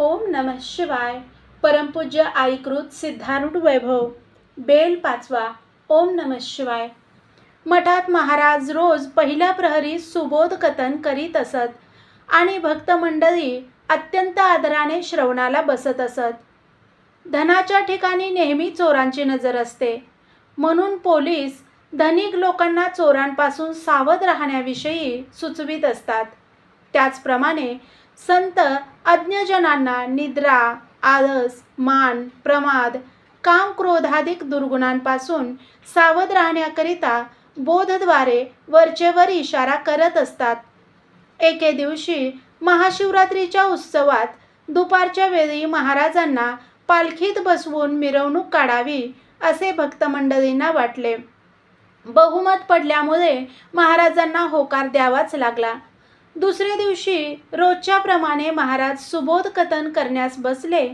ओम नमः शिवाय. परमपूज्य आईकृत सिद्धारूढ वैभव. बेल 5वा. ओम नमः शिवाय. मठात महाराज रोज पहिल्या प्रहरी सुबोध कथन करीत असत आणि भक्त मंडळी अत्यंत आदराने श्रवणाला बसत असत. धनाच्या ठिकाणी नेहमी चोरांची नजर असते, म्हणून पोलीस धनिक लोकांना चोरांपासून सावध राहण्याविषयी सुचवित असतात. त्याचप्रमाणे संत अज्ञजनांना निद्रा, आळस, मान, प्रमाद, काम, क्रोधाधिक दुर्गुणांपासून सावध राहण्याकरिता बोधद्वारे वरचेवर इशारा करत असतात. एके दिवशी महाशिवरात्रीच्या उत्सवात दुपारच्या वेळी महाराजांना पालखीत बसवून मिरवणूक काढावी असे भक्तमंडळींना वाटले. बहुमत पडल्यामुळे महाराजांना होकार द्यावाच लागला. दुसऱ्या दिवशी रोजच्याप्रमाणे महाराज सुबोध कथन करण्यास बसले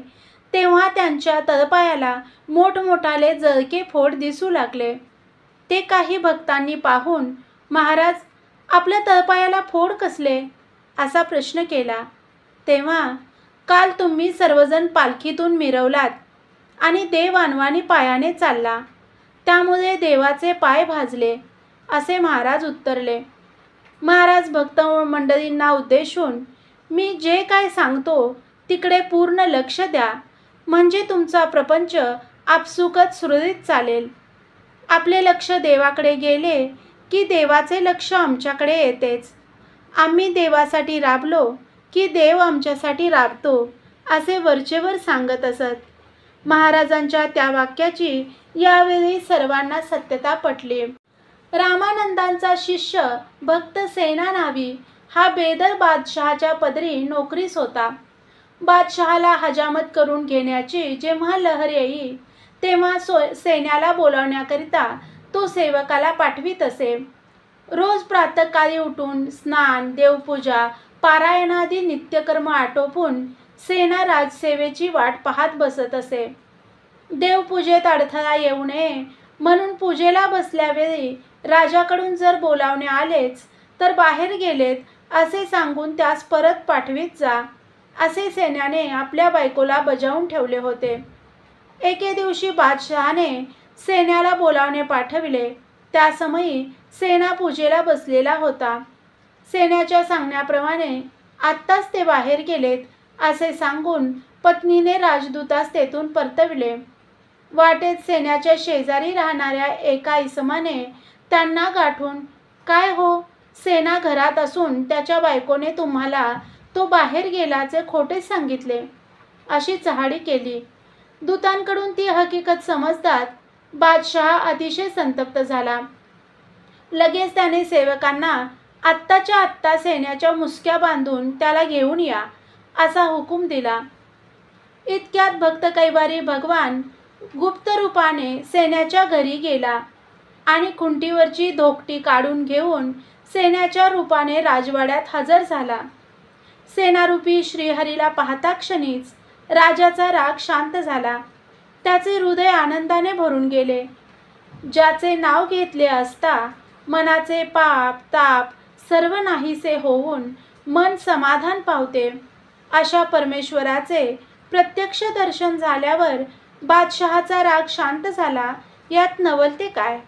तेव्हा त्यांच्या तळपायाला मोठमोठाले जळके फोड दिसू लागले. ते काही भक्तांनी पाहून, महाराज, आपल्या तळपायाला फोड कसले असा प्रश्न केला. तेव्हा, काल तुम्ही सर्वजण पालखीतून मिरवलात आणि देव अनवाणी पायाने चालला, त्यामुळे देवाचे पाय भाजले असे महाराज उत्तरले. महाराज भक्त मंडळींना उद्देशून, मी जे काय सांगतो तिकडे पूर्ण लक्ष द्या, म्हणजे तुमचा प्रपंच आपसुकच सुरळीत चालेल. आपले लक्ष देवाकडे गेले की देवाचे लक्ष आमच्याकडे येतेच. आम्ही देवासाठी राबलो की देव आमच्यासाठी राबतो असे वरचेवर सांगत असत. महाराजांच्या त्या वाक्याची यावेळी सर्वांना सत्यता पटली. रामानंदांचा शिष्य भक्त सेनानावी हा बेदर बादशहाच्या पदरी नोकरीस होता. बादशहाला हजामत करून घेण्याची जेव्हा लहर येई तेव्हा सेन्याला बोलावण्याकरिता तो सेवकाला पाठवीत असे. रोज प्रातःकाळी उठून स्नान, देवपूजा, पारायणादी नित्यकर्म आटोपून सेना राजसेवेची वाट पाहत बसत असे. देवपूजेत अडथळा येऊ नये म्हणून पूजेला बसल्यावेळी राजाकडून जर बोलावणे आलेच तर बाहेर गेलेत असे सांगून त्यास परत पाठवीत जा असे सेन्याने आपल्या बायकोला बजावून ठेवले होते. एके दिवशी बादशहाने सेन्याला बोलावणे पाठविले. त्या समयी सेना पूजेला बसलेला होता. सेन्याच्या सांगण्याप्रमाणे आत्ताच ते बाहेर गेलेत असे सांगून पत्नीने राजदूतास तेथून परतविले. वाटेत सेन्याच्या शेजारी राहणाऱ्या एका इसमाने त्यांना गाठून, काय हो, सेना घरात असून त्याच्या बायकोने तुम्हाला तो बाहेर गेल्याचे खोटे सांगितले अशी चहाडी केली. दूतांकडून ती हकीकत समजतात बादशहा अतिशय संतप्त झाला. लगेच त्याने सेवकांना आत्ताच्या आत्ता सेन्याच्या मुसक्या बांधून त्याला घेऊन या असा हुकूम दिला. इतक्यात भक्त कैवारी भगवान गुप्त रूपाने सेन्याच्या घरी गेला आणि खुंटीवरची धोकटी काढून घेऊन सेन्याच्या रूपाने राजवाड्यात हजर झाला. सेनारूपी श्रीहरीला पाहता क्षणीच राजाचा राग शांत झाला. त्याचे हृदय आनंदाने भरून गेले. ज्याचे नाव घेतले असता मनाचे पाप ताप सर्व नाहीसे होऊन मन समाधान पावते, अशा परमेश्वराचे प्रत्यक्ष दर्शन झाल्यावर बादशहाचा राग शांत झाला, यात नवलते काय.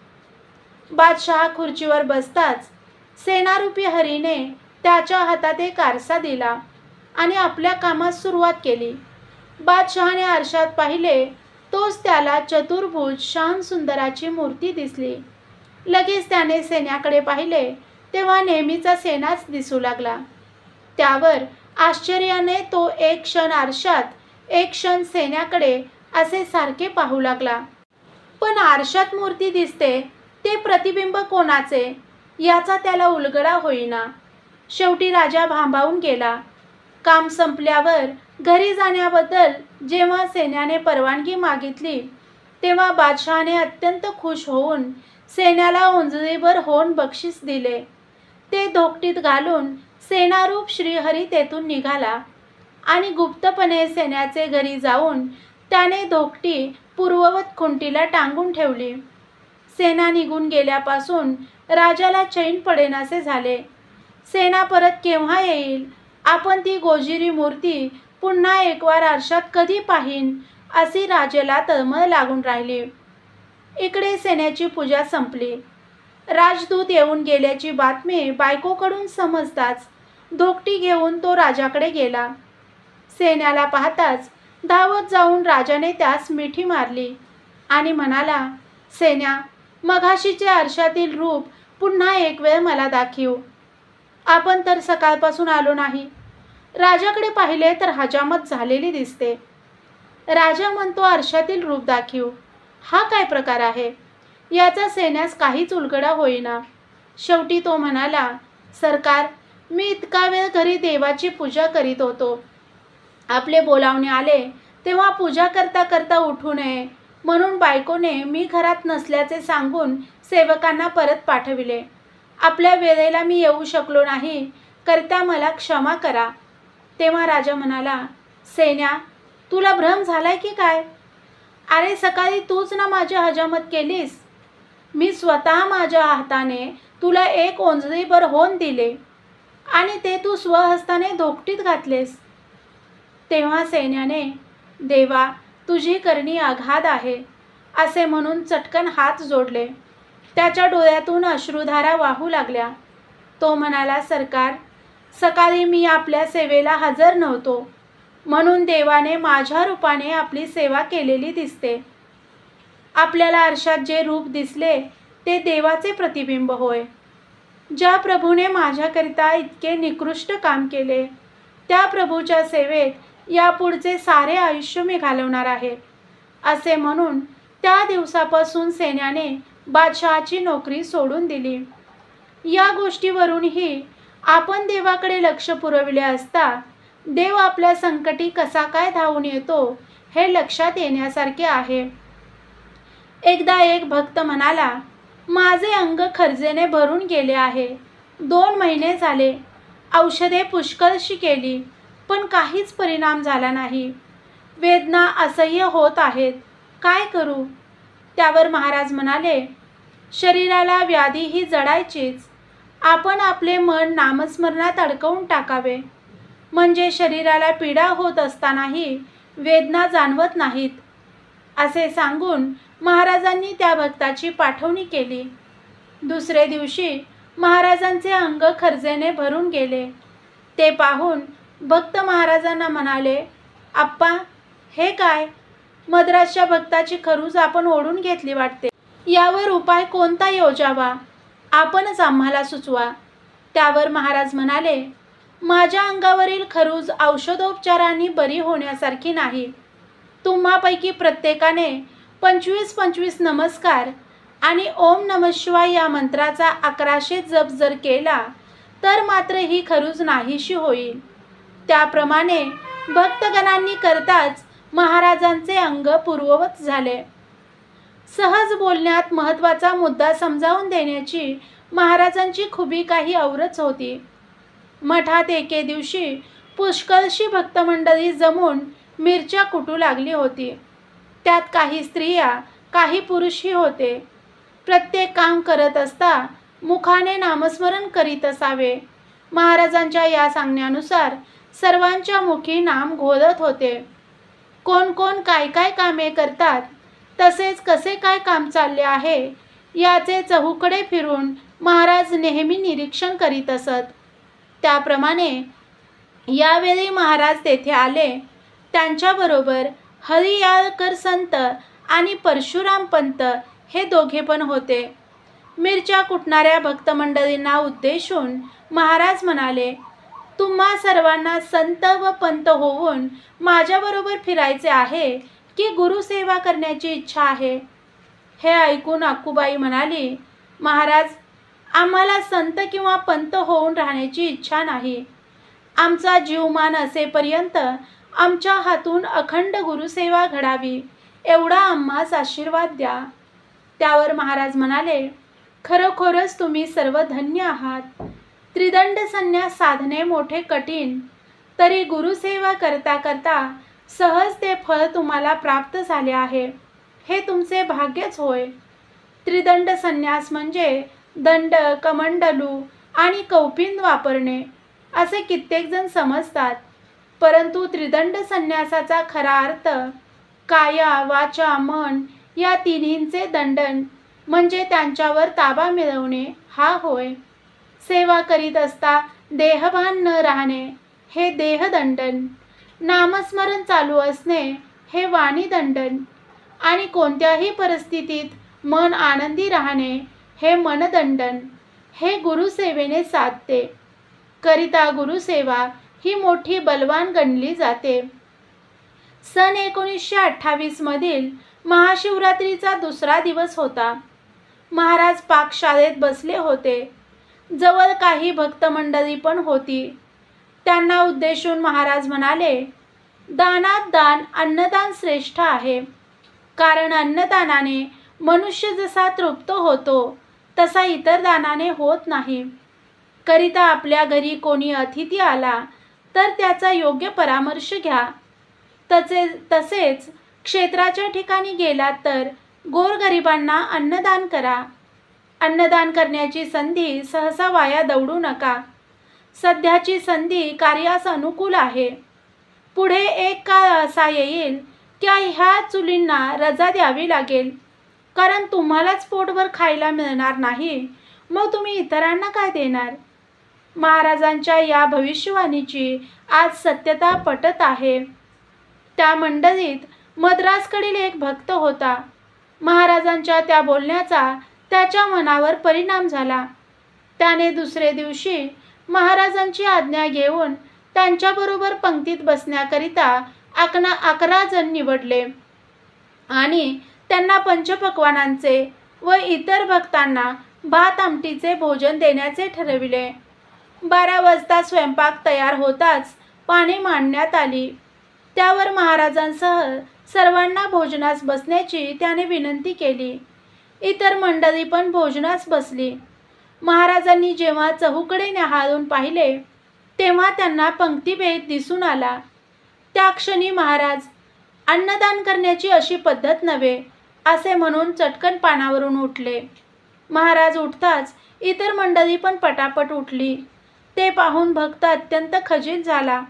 बादशहा खुर्चीवर बसताच सेनारूपी हरीने त्याच्या हातात एक आरसा दिला आणि आपल्या कामास सुरुवात केली. बादशहाने आरशात पाहिले, तोच त्याला चतुर्भुज श्याम सुंदराची मूर्ती दिसली. लगेच त्याने सेन्याकडे पाहिले तेव्हा नेहमीचा सेनाच दिसू लागला. त्यावर आश्चर्याने तो एक क्षण आरशात, एक क्षण सेन्याकडे असे सारखे पाहू लागला. पण आरशात मूर्ती दिसते ते प्रतिबिंब कोणाचे याचा त्याला उलगडा होईना. शेवटी राजा भांबावून गेला. काम संपल्यावर घरी जाण्याबद्दल जेव्हा सेन्याने परवानगी मागितली तेव्हा बादशहाने अत्यंत खुश होऊन सेन्याला ओंजळीभर होऊन बक्षीस दिले. ते धोकटीत घालून सेनारूप श्रीहरी तेथून निघाला आणि गुप्तपणे सेन्याचे घरी जाऊन त्याने धोकटी पूर्ववत खुंटीला टांगून ठेवली. सेना निघून गेल्यापासून राजाला चैन पडेनासे झाले. सेना परत केव्हा येईल, आपण ती गोजिरी मूर्ती पुन्हा एकवार आरशात कधी पाहीन अशी राजाला तळमळ लागून राहिली. इकडे सेनेची पूजा संपली. राजदूत येऊन गेल्याची बातमी बायकोकडून समजताच धोकटी घेऊन तो राजाकडे गेला. सेन्याला पाहताच धावत जाऊन राजाने त्यास मिठी मारली आणि म्हणाला, सेन्या, मघाशीचे आरशातील रूप पुन्हा एक वेळ मला दाखव. आपण तर सकाळपासून आलो नाही. राजाकडे पाहिले तर हजामत झालेली दिसते. राजा म्हणतो आरशातील रूप दाखव. हा काय प्रकार आहे? याचा सेन्यास काहीच उलगडा होईना. शेवटी तो म्हणाला, सरकार, मी इतका वेळ घरी देवाची पूजा करीत होतो. आपले बोलावणे आले तेव्हा पूजा करता करता उठू नये म्हणून बायकोने मी घरात नसल्याचे सांगून सेवकांना परत पाठविले. आपल्या वेळेला मी येऊ शकलो नाही करता मला क्षमा करा. तेव्हा राजा म्हणाला, सेन्या, तुला भ्रम झालाय की काय? अरे सकाळी तूच ना माझी हजामत केलीस. मी स्वतः माझ्या हाताने तुला एक ओंजळीभर होन दिले आणि ते तू स्वहस्ताने धोकटीत घातलेस. तेव्हा सैन्याने, देवा, तुझी करणी अगाध आहे असे म्हणून चटकन हात जोडले. त्याच्या डोळ्यातून अश्रुधारा वाहू लागल्या. तो म्हणाला, सरकार, सकाळी मी आपल्या सेवेला हजर नव्हतो म्हणून देवाने माझ्या रूपाने आपली सेवा केलेली दिसते. आपल्याला आरशात जे रूप दिसले ते देवाचे प्रतिबिंब होय. ज्या प्रभूने माझ्याकरिता इतके निकृष्ट काम केले त्या प्रभूच्या सेवेत यापुढचे सारे आयुष्य मी घालवणार आहे असे म्हणून त्या दिवसापासून सेन्याने बादशहाची नोकरी सोडून दिली. या गोष्टीवरूनही आपण देवाकडे लक्ष पुरविले असता देव आपल्या संकटी कसा काय धावून येतो हे लक्षात येण्यासारखे आहे. एकदा एक भक्त म्हणाला, माझे अंग खर्जेने भरून गेले आहे. 2 महिने झाले. औषधे पुष्कळशी केली पण काहीच परिणाम झाला नाही. वेदना असह्य होत आहेत. काय करू? त्यावर महाराज म्हणाले, शरीराला व्याधी ही जडायचीच. आपण आपले मन नामस्मरणात अडकवून टाकावे म्हणजे शरीराला पीडा होत असतानाही वेदना जाणवत नाहीत असे सांगून महाराजांनी त्या भक्ताची पाठवणी केली. दुसरे दिवशी महाराजांचे अंग खर्जेने भरून गेले. ते पाहून भक्त महाराजांना म्हणाले, आप्पा, हे काय? मद्रासच्या भक्ताची खरूज आपण ओढून घेतली वाटते. यावर उपाय कोणता योजावा? आपणच आम्हाला सुचवा. त्यावर महाराज म्हणाले, माझ्या अंगावरील खरूज औषधोपचारांनी बरी होण्यासारखी नाही. तुम्हापैकी प्रत्येकाने 25-25 नमस्कार आणि ओम नमः शिवाय या मंत्राचा 1100 जप जर केला तर मात्र ही खरूज नाहीशी होईल. त्याप्रमाणे भक्तगणांनी करताच महाराजांचे अंग पूर्ववत झाले. सहज बोलण्यात महत्त्वाचा मुद्दा समजावून देण्याची महाराजांची खुबी काही औरच होती. मठात एके दिवशी पुष्कळशी भक्तमंडळी जमून मिरच्या कुटू लागली होती. त्यात काही स्त्रिया, काही पुरुषही होते. प्रत्येक काम करत असता मुखाने नामस्मरण करीत असावे. महाराजांच्या या सांगण्यानुसार सर्वांच्या मुखी नाम घोळत होते. कोण कोण काय काय कामे करतात तसेच कसे काय काम चालले आहे याचे चहूकडे फिरून महाराज नेहमी निरीक्षण करीत असत. त्याप्रमाणे यावेळी महाराज तेथे आले. त्यांच्याबरोबर हरियाळकर संत आणि परशुराम पंत हे दोघे पण होते. मिरच्या कुटणाऱ्या भक्तमंडळींना उद्देशून महाराज म्हणाले, तुम्हा सर्वांना संत व पंत होऊन माझ्याबरोबर फिरायचे आहे की गुरुसेवा करण्याची इच्छा आहे? हे ऐकून अक्कूबाई म्हणाली, महाराज, आम्हाला संत किंवा पंत होऊन राहण्याची इच्छा नाही. आमचा जीवमान असेपर्यंत आमच्या हातून अखंड गुरुसेवा घडावी एवढा आम्हास आशीर्वाद द्या. त्यावर महाराज म्हणाले, खरोखरच तुम्ही सर्व धन्य आहात. त्रिदंड संन्यास साधणे मोठे कठीण, तरी गुरुसेवा करता करता सहज ते फळ तुम्हाला प्राप्त झाले आहे. हे तुमचे भाग्यच होय. त्रिदंड संन्यास म्हणजे दंड, कमंडलू आणि कौपिन वापरणे असे कित्येक जण समजतात. परंतु त्रिदंड संन्यासाचा खरा अर्थ काया वाचा मन या तिन्हींचे दंडन म्हणजे त्यांच्यावर ताबा मिळवणे हा होय. सेवा करीत असता देहभान न राहणे हे देहदंडन, नामस्मरण चालू असणे हे वाणीदंडन आणि कोणत्याही परिस्थितीत मन आनंदी राहणे हे मनदंडन. हे गुरुसेवेने साधते करिता गुरुसेवा ही मोठी बलवान गणली जाते. सन 1928 मधील महाशिवरात्रीचा दुसरा दिवस होता. महाराज पाकशाळेत बसले होते. जवळ काही भक्तमंडळी पण होती. त्यांना उद्देशून महाराज म्हणाले, दानात दान अन्नदान श्रेष्ठ आहे. कारण अन्नदानाने मनुष्य जसा तृप्त होतो तसा इतर दानाने होत नाही. करिता आपल्या घरी कोणी अतिथी आला तर त्याचा योग्य परामर्श घ्या. तसेच क्षेत्राच्या ठिकाणी गेलात तर गोरगरिबांना अन्नदान करा. अन्नदान करण्याची संधी सहसा वाया दवडू नका. सध्याची संधी कार्यास अनुकूल आहे. पुढे एक काळ असा येईल की ह्या चुलींना रजा द्यावी लागेल. कारण तुम्हालाच पोटभर खायला मिळणार नाही, मग तुम्ही इतरांना काय देणार? महाराजांच्या या भविष्यवाणीची आज सत्यता पटत आहे. त्या मंडळीत मद्रासकडील एक भक्त होता. महाराजांच्या त्या बोलण्याचा त्याच्या मनावर परिणाम झाला. त्याने दुसरे दिवशी महाराजांची आज्ञा घेऊन त्यांच्याबरोबर पंक्तीत बसण्याकरिता 11 जण निवडले आणि त्यांना पंचपक्वानांचे व इतर भक्तांना भात आमटीचे भोजन देण्याचे ठरविले. 12 वाजता स्वयंपाक तयार होताच पाने मांडण्यात आली. त्यावर महाराजांसह सर्वांना भोजनास बसण्याची त्याने विनंती केली. इतर मंडळी पण भोजनास बसली. महाराजांनी जेव्हा चहूकडे न्याहाळून पाहिले तेव्हा त्यांना पंक्तिभेद दिसून आला. त्या क्षणी महाराज, अन्नदान करण्याची अशी पद्धत नव्हे असे म्हणून चटकन पानावरून उठले. महाराज उठताच इतर मंडळी पण पटापट उठली. ते पाहून भक्त अत्यंत खचित झाला.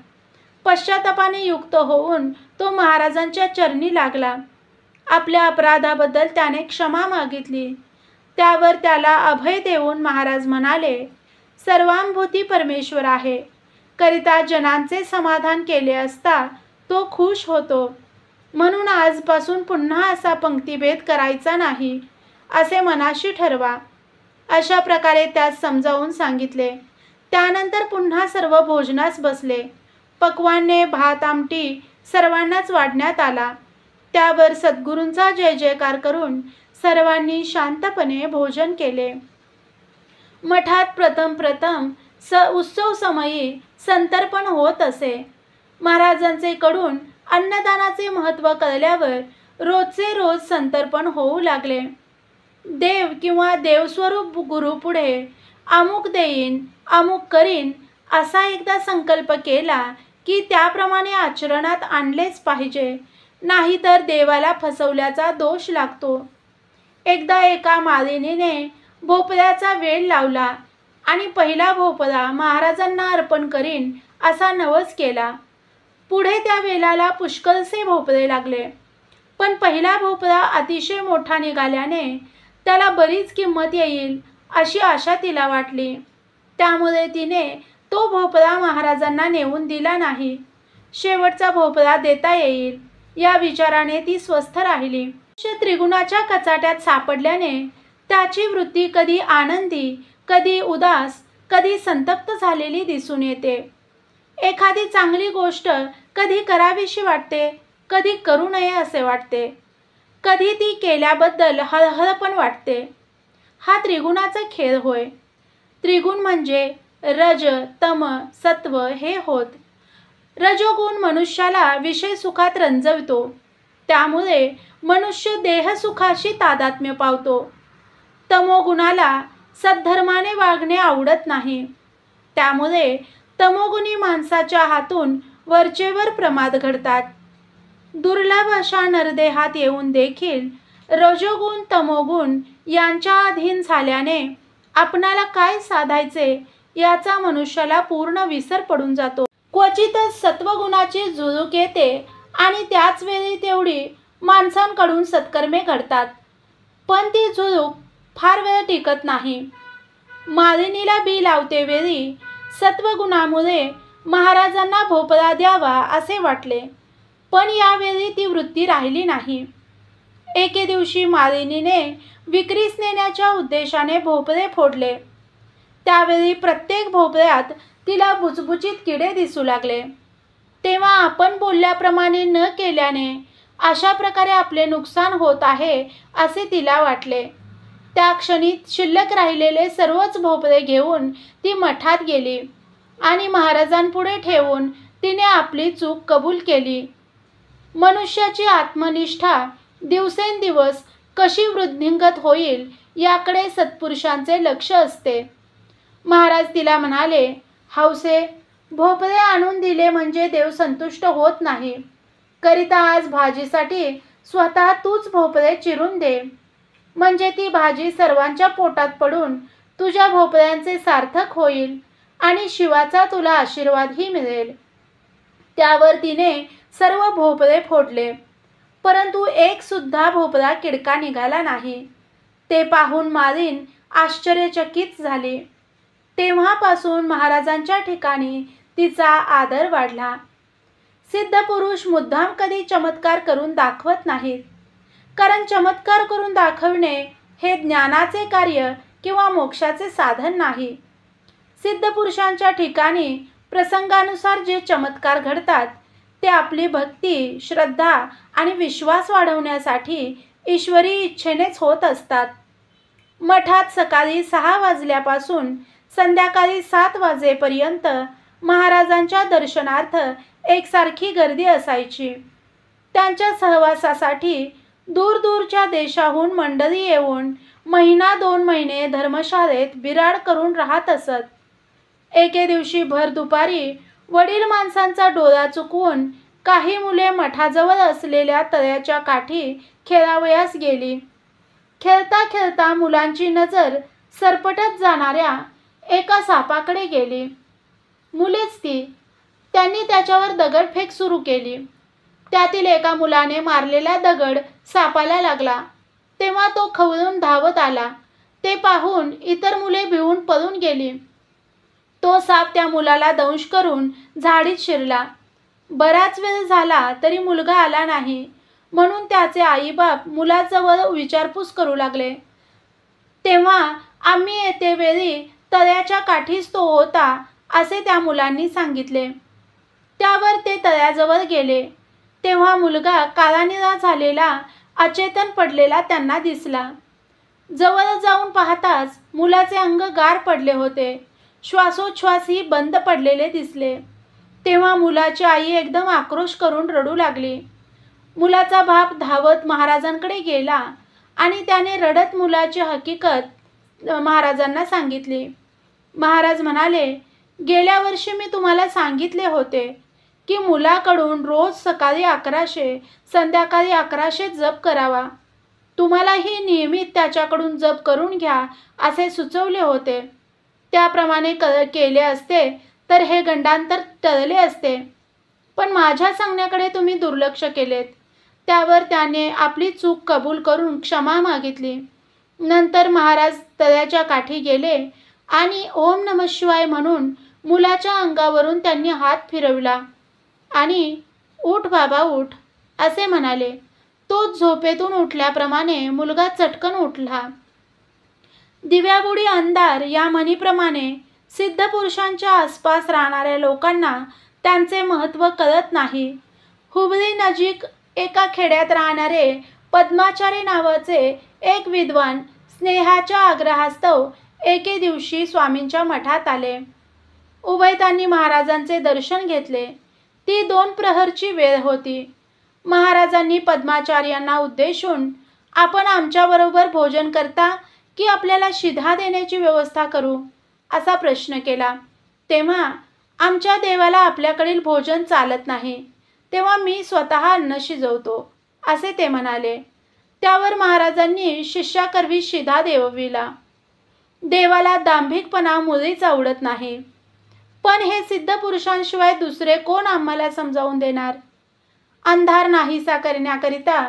पश्चातापाने युक्त होऊन तो महाराजांच्या चरणी लागला. आपल्या अपराधाबद्दल त्याने क्षमा मागितली. त्यावर त्याला अभय देऊन महाराज म्हणाले, सर्वांभूती परमेश्वर आहे. करिता जनांचे समाधान केले असता तो खुश होतो. म्हणून आजपासून पुन्हा असा पंक्तिभेद करायचा नाही असे मनाशी ठरवा. अशा प्रकारे त्यास समजावून सांगितले. त्यानंतर पुन्हा सर्व भोजनास बसले. पक्वान्ने भात आमटी सर्वांनाच वाढण्यात आला. त्यावर सद्गुरूंचा जय जयकार करून सर्वांनी शांतपणे भोजन केले. मठात प्रथम उत्सव समयी संतर्पण होत असे. महाराजांचे कडून अन्नदानाचे महत्त्व कळल्यावर रोजचे रोज संतर्पण होऊ लागले. देव किंवा देवस्वरूप गुरुपुढे अमुक देईन अमुक करीन असा एकदा संकल्प केला की त्याप्रमाणे आचरणात आणलेच पाहिजे, नाहीतर देवाला फसवल्याचा दोष लागतो. एकदा एका मालिनीने भोपळ्याचा वेळ लावला आणि पहिला भोपळा महाराजांना अर्पण करीन असा नवस केला. पुढे त्या वेलाला पुष्कळसे भोपळे लागले, पण पहिला भोपळा अतिशय मोठा निघाल्याने त्याला बरीच किंमत येईल अशी आशा तिला वाटली. त्यामुळे तिने तो भोपळा महाराजांना नेऊन दिला नाही. शेवटचा भोपळा देता येईल या विचाराने ती स्वस्थ राहिली. त्रिगुणाच्या कचाट्यात सापडल्याने त्याची वृत्ती कधी आनंदी, कधी उदास, कधी संतप्त झालेली दिसून येते. एखादी चांगली गोष्ट कधी करावीशी वाटते, कधी करू नये असे वाटते, कधी ती केल्याबद्दल हळहळ पण वाटते. हा त्रिगुणाचा खेळ होय. त्रिगुण म्हणजे रज, तम, सत्व हे होत. रजोगुण मनुष्याला विषय सुखात रंजवितो. त्यामुळे मनुष्य देहसुखाशी तादात्म्य पावतो. तमोगुणाला सद्धर्माने वागणे आवडत नाही. त्यामुळे तमोगुणी माणसाच्या हातून वरचेवर प्रमाद घडतात. दुर्लभ अशा नरदेहात येऊन देखील रजोगुण तमोगुण यांच्या अधीन झाल्याने आपणाला काय साधायचे याचा मनुष्याला पूर्ण विसर पडून जातो. क्वचितच सत्वगुणाची झुळूक येते आणि त्याच वेळी तेवढी माणसांकडून सत्कर्मे घडतात, पण ती झुळूक फार वेळ टिकत नाही. मालिनीला बी लावते वेळी सत्वगुणामुळे महाराजांना भोपळा द्यावा असे वाटले, पण यावेळी ती वृत्ती राहिली नाही. एके दिवशी मालिनीने विक्रीस नेण्याच्या उद्देशाने भोपळे फोडले. त्यावेळी प्रत्येक भोपळ्यात तिला बुचबुचीत किडे दिसू लागले. तेव्हा आपण बोलल्याप्रमाणे न केल्याने अशा प्रकारे आपले नुकसान होत आहे असे तिला वाटले. त्या क्षणी शिल्लक राहिलेले सर्वच भोपळे घेऊन ती मठात गेली आणि महाराजांपुढे ठेवून तिने आपली चूक कबूल केली. मनुष्याची आत्मनिष्ठा दिवसेंदिवस कशी वृद्धिंगत होईल याकडे सत्पुरुषांचे लक्ष असते. महाराज तिला म्हणाले, हौसे, भोपळे आणून दिले म्हणजे देव संतुष्ट होत नाही. करिता आज भाजीसाठी स्वतः तूच भोपळे चिरून दे, म्हणजे ती भाजी सर्वांच्या पोटात पडून तुझ्या भोपळ्यांचे सार्थक होईल आणि शिवाचा तुला आशीर्वादही मिळेल. त्यावर तिने सर्व भोपळे फोडले, परंतु एक सुद्धा भोपळा किडका निघाला नाही. ते पाहून मालिन आश्चर्यचकित झाली. तेव्हापासून महाराजांच्या ठिकाणी तिचा आदर वाढला. सिद्ध पुरुष मुद्दाम कधी चमत्कार करून दाखवत नाहीत, कारण चमत्कार करून दाखवणे हे ज्ञानाचे कार्य किंवा मोक्षाचे साधन नाही. सिद्ध पुरुषांच्या ठिकाणी प्रसंगानुसार जे चमत्कार घडतात ते आपली भक्ती, श्रद्धा आणि विश्वास वाढवण्यासाठी ईश्वरी इच्छेनेच होत असतात. मठात सकाळी 6 वाजल्यापासून संध्याकाळी 7 वाजेपर्यंत महाराजांच्या दर्शनार्थ एकसारखी गर्दी असायची. त्यांच्या सहवासासाठी दूरदूरच्या देशाहून मंडळी येऊन महिना 2 महिने धर्मशाळेत बिराड करून राहत असत. एके दिवशी भर दुपारी वडील माणसांचा डोळा चुकवून काही मुले मठाजवळ असलेल्या तळ्याच्या काठी खेळावयास गेली. खेळता खेळता मुलांची नजर सरपटत जाणाऱ्या एका सापाकडे गेली. मुलेच ती. त्यांनी त्याच्यावर दगडफेक सुरू केली. त्यातील एका मुलाने मारलेला दगड सापाला लागला. तेव्हा तो खवळून धावत आला. ते पाहून इतर मुले भिवून पळून गेली. तो साप त्या मुलाला दंश करून झाडीत शिरला. बराच वेळ झाला तरी मुलगा आला नाही, म्हणून त्याचे आईबाप मुलाजवळ विचारपूस करू लागले. तेव्हा आम्ही येते वेळी तळ्याच्या काठीच तो होता असे त्या मुलांनी सांगितले. त्यावर ते तळ्याजवळ गेले. तेव्हा मुलगा काळानिळा झालेला अचेतन पडलेला त्यांना दिसला. जवळ जाऊन पाहताच मुलाचे अंग गार पडले होते. श्वासोच्छ्वासही बंद पडलेले दिसले. तेव्हा मुलाची आई एकदम आक्रोश करून रडू लागली. मुलाचा बाप धावत महाराजांकडे गेला आणि त्याने रडत मुलाची हकीकत महाराजांना सांगितली. महाराज म्हणाले, गेल्या वर्षी मी तुम्हाला सांगितले होते की मुलाकडून रोज सकाळी 1100 संध्याकाळी 1100 जप करावा. तुम्हालाही नियमित त्याच्याकडून जप करून घ्या असे सुचवले होते. त्याप्रमाणे केले असते तर हे गंडांतर टळले असते, पण माझ्या सांगण्याकडे तुम्ही दुर्लक्ष केलेत. त्यावर त्याने आपली चूक कबूल करून क्षमा मागितली. नंतर महाराज तळ्याच्या काठी गेले आणि ओम नमः शिवाय म्हणून मुलाच्या अंगावरून त्यांनी हात फिरवला आणि उठ बाबा उठ असे म्हणाले. तो झोपेतून उठल्याप्रमाणे मुलगा चटकन उठला. दिव्याबुडी अंधार या म्हणीप्रमाणे सिद्ध पुरुषांच्या आसपास राहणाऱ्या लोकांना त्यांचे महत्त्व कळत नाही. हुबळी नजीक एका खेड्यात राहणारे पद्माचारी नावाचे एक विद्वान स्नेहाच्या आग्रहास्तव एके दिवशी स्वामींच्या मठात आले. उभयतांनी महाराजांचे दर्शन घेतले. ती 2 प्रहरची वेळ होती. महाराजांनी पद्माचार्यांना उद्देशून, आपण आमच्याबरोबर भोजन करता की आपल्याला शिधा देण्याची व्यवस्था करू असा प्रश्न केला. तेव्हा आमच्या देवाला आपल्याकडील भोजन चालत नाही, तेव्हा मी स्वतः अन्न शिजवतो असे ते म्हणाले. त्यावर महाराजांनी शिष्याकरवी शिधा देवविला. देवाला दांभिकपणा मुळीच आवडत नाही, पण हे सिद्ध पुरुषांशिवाय दुसरे कोण आम्हाला समजावून देणार? अंधार नाहीसा करण्याकरिता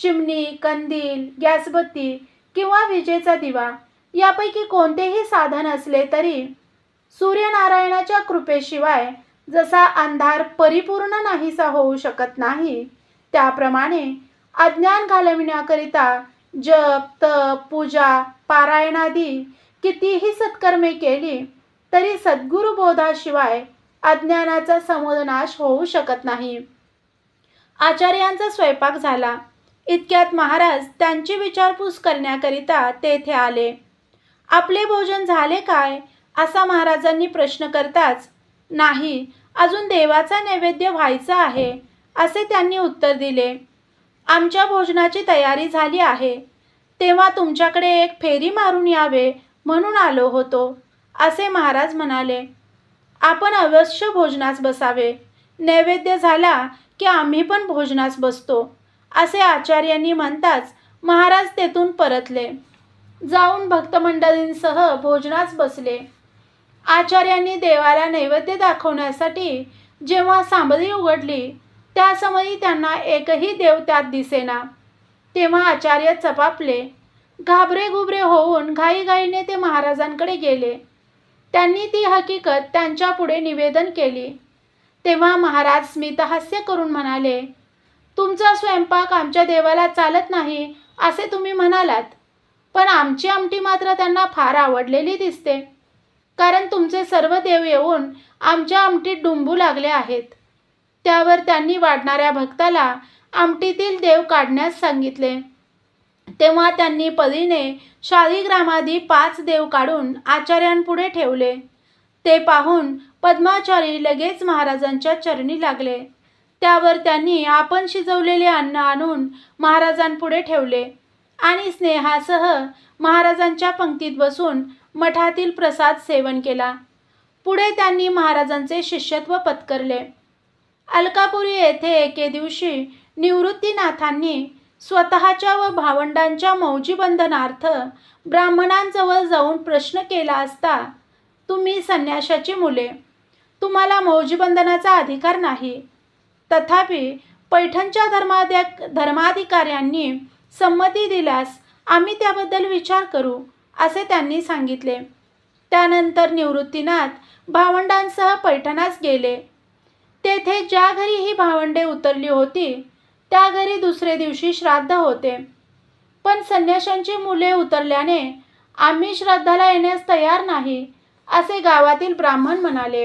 चिमणी, कंदील, गॅसबत्ती किंवा विजेचा दिवा यापैकी कोणतेही साधन असले तरी सूर्यनारायणाच्या कृपेशिवाय जसा अंधार परिपूर्ण नाहीसा होऊ शकत नाही, त्याप्रमाणे अज्ञान घालविण्याकरिता जप, तप, पूजा, पारायणादी कितीही सत्कर्मे केली तरी सद्गुरु बोधाशिवाय अज्ञानाचा समोनाश होऊ शकत नाही. आचार्यांचा स्वयंपाक झाला. इतक्यात महाराज त्यांची विचारपूस करण्याकरिता तेथे आले. आपले भोजन झाले काय असा महाराजांनी प्रश्न करताच, नाही, अजून देवाचा नैवेद्य व्हायचा आहे असे त्यांनी उत्तर दिले. आमच्या भोजनाची तयारी झाली आहे, तेव्हा तुमच्याकडे एक फेरी मारून यावे म्हणून आलो होतो असे महाराज म्हणाले. आपण अवश्य भोजनास बसावे, नैवेद्य झाला की आम्ही पण भोजनास बसतो असे आचार्यांनी म्हणताच महाराज तेथून परतले. जाऊन भक्तमंडळींसह भोजनास बसले. आचार्यांनी देवाला नैवेद्य दाखवण्यासाठी जेव्हा सांबळी उघडली त्या समयी त्यांना एकही देव त्यात दिसेना. तेव्हा आचार्य चपापले. घाबरेघुबरे होऊन घाईघाईने ते महाराजांकडे गेले. त्यांनी ती हकीकत त्यांच्या पुढे निवेदन केली. तेव्हा महाराज स्मितहास्य करून म्हणाले, तुमचा स्वयंपाक आमच्या देवाला चालत नाही असे तुम्ही म्हणालात, पण आमची आमटी मात्र त्यांना फार आवडलेली दिसते, कारण तुमचे सर्व देव येऊन आमच्या आमटीत डुंबू लागले आहेत. त्यावर त्यांनी वाढणाऱ्या भक्ताला आमटीतील देव काढण्यास सांगितले. तेव्हा त्यांनी परीने शालिग्रामादी 5 देव काढून आचार्यांपुढे ठेवले. ते पाहून पद्माचारी लगेच महाराजांच्या चरणी लागले. त्यावर त्यांनी आपण शिजवलेले अन्न आणून महाराजांपुढे ठेवले आणि स्नेहासह महाराजांच्या पंक्तीत बसून मठातील प्रसाद सेवन केला. पुढे त्यांनी महाराजांचे शिष्यत्व पत्करले. अलकापुरी येथे एके दिवशी निवृत्तीनाथांनी स्वतःच्या व भावंडांच्या मौजीबंधनार्थ ब्राह्मणांजवळ जाऊन प्रश्न केला असता, तुम्ही संन्याशाची मुले, तुम्हाला मौजीबंधनाचा अधिकार नाही. तथापि पैठणच्या धर्माधिकाऱ्यांनी संमती दिल्यास आम्ही त्याबद्दल विचार करू असे त्यांनी सांगितले. त्यानंतर निवृत्तीनाथ भावंडांसह पैठणास गेले. तेथे ज्या घरी ही भावंडे उतरली होती त्या घरी दुसरे दिवशी श्राद्ध होते. पण संन्याशांची मुले उतरल्याने आम्ही श्राद्धाला येण्यास तयार नाही असे गावातील ब्राह्मण म्हणाले.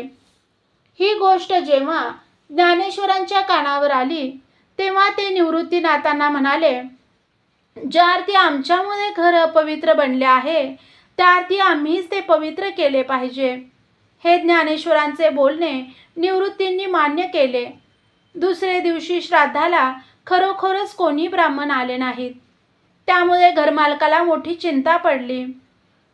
ही गोष्ट जेव्हा ज्ञानेश्वरांच्या कानावर आली तेव्हा ते निवृत्तीनाथांना म्हणाले, ज्या अर्थी आमच्यामुळे घर अपवित्र बनले आहे त्या अर्थी आम्हीच ते पवित्र केले पाहिजे. हे ज्ञानेश्वरांचे बोलणे निवृत्तींनी मान्य केले. दुसरे दिवशी श्राद्धाला खरोखरच कोणी ब्राह्मण आले नाहीत. त्यामुळे घरमालकाला मोठी चिंता पडली.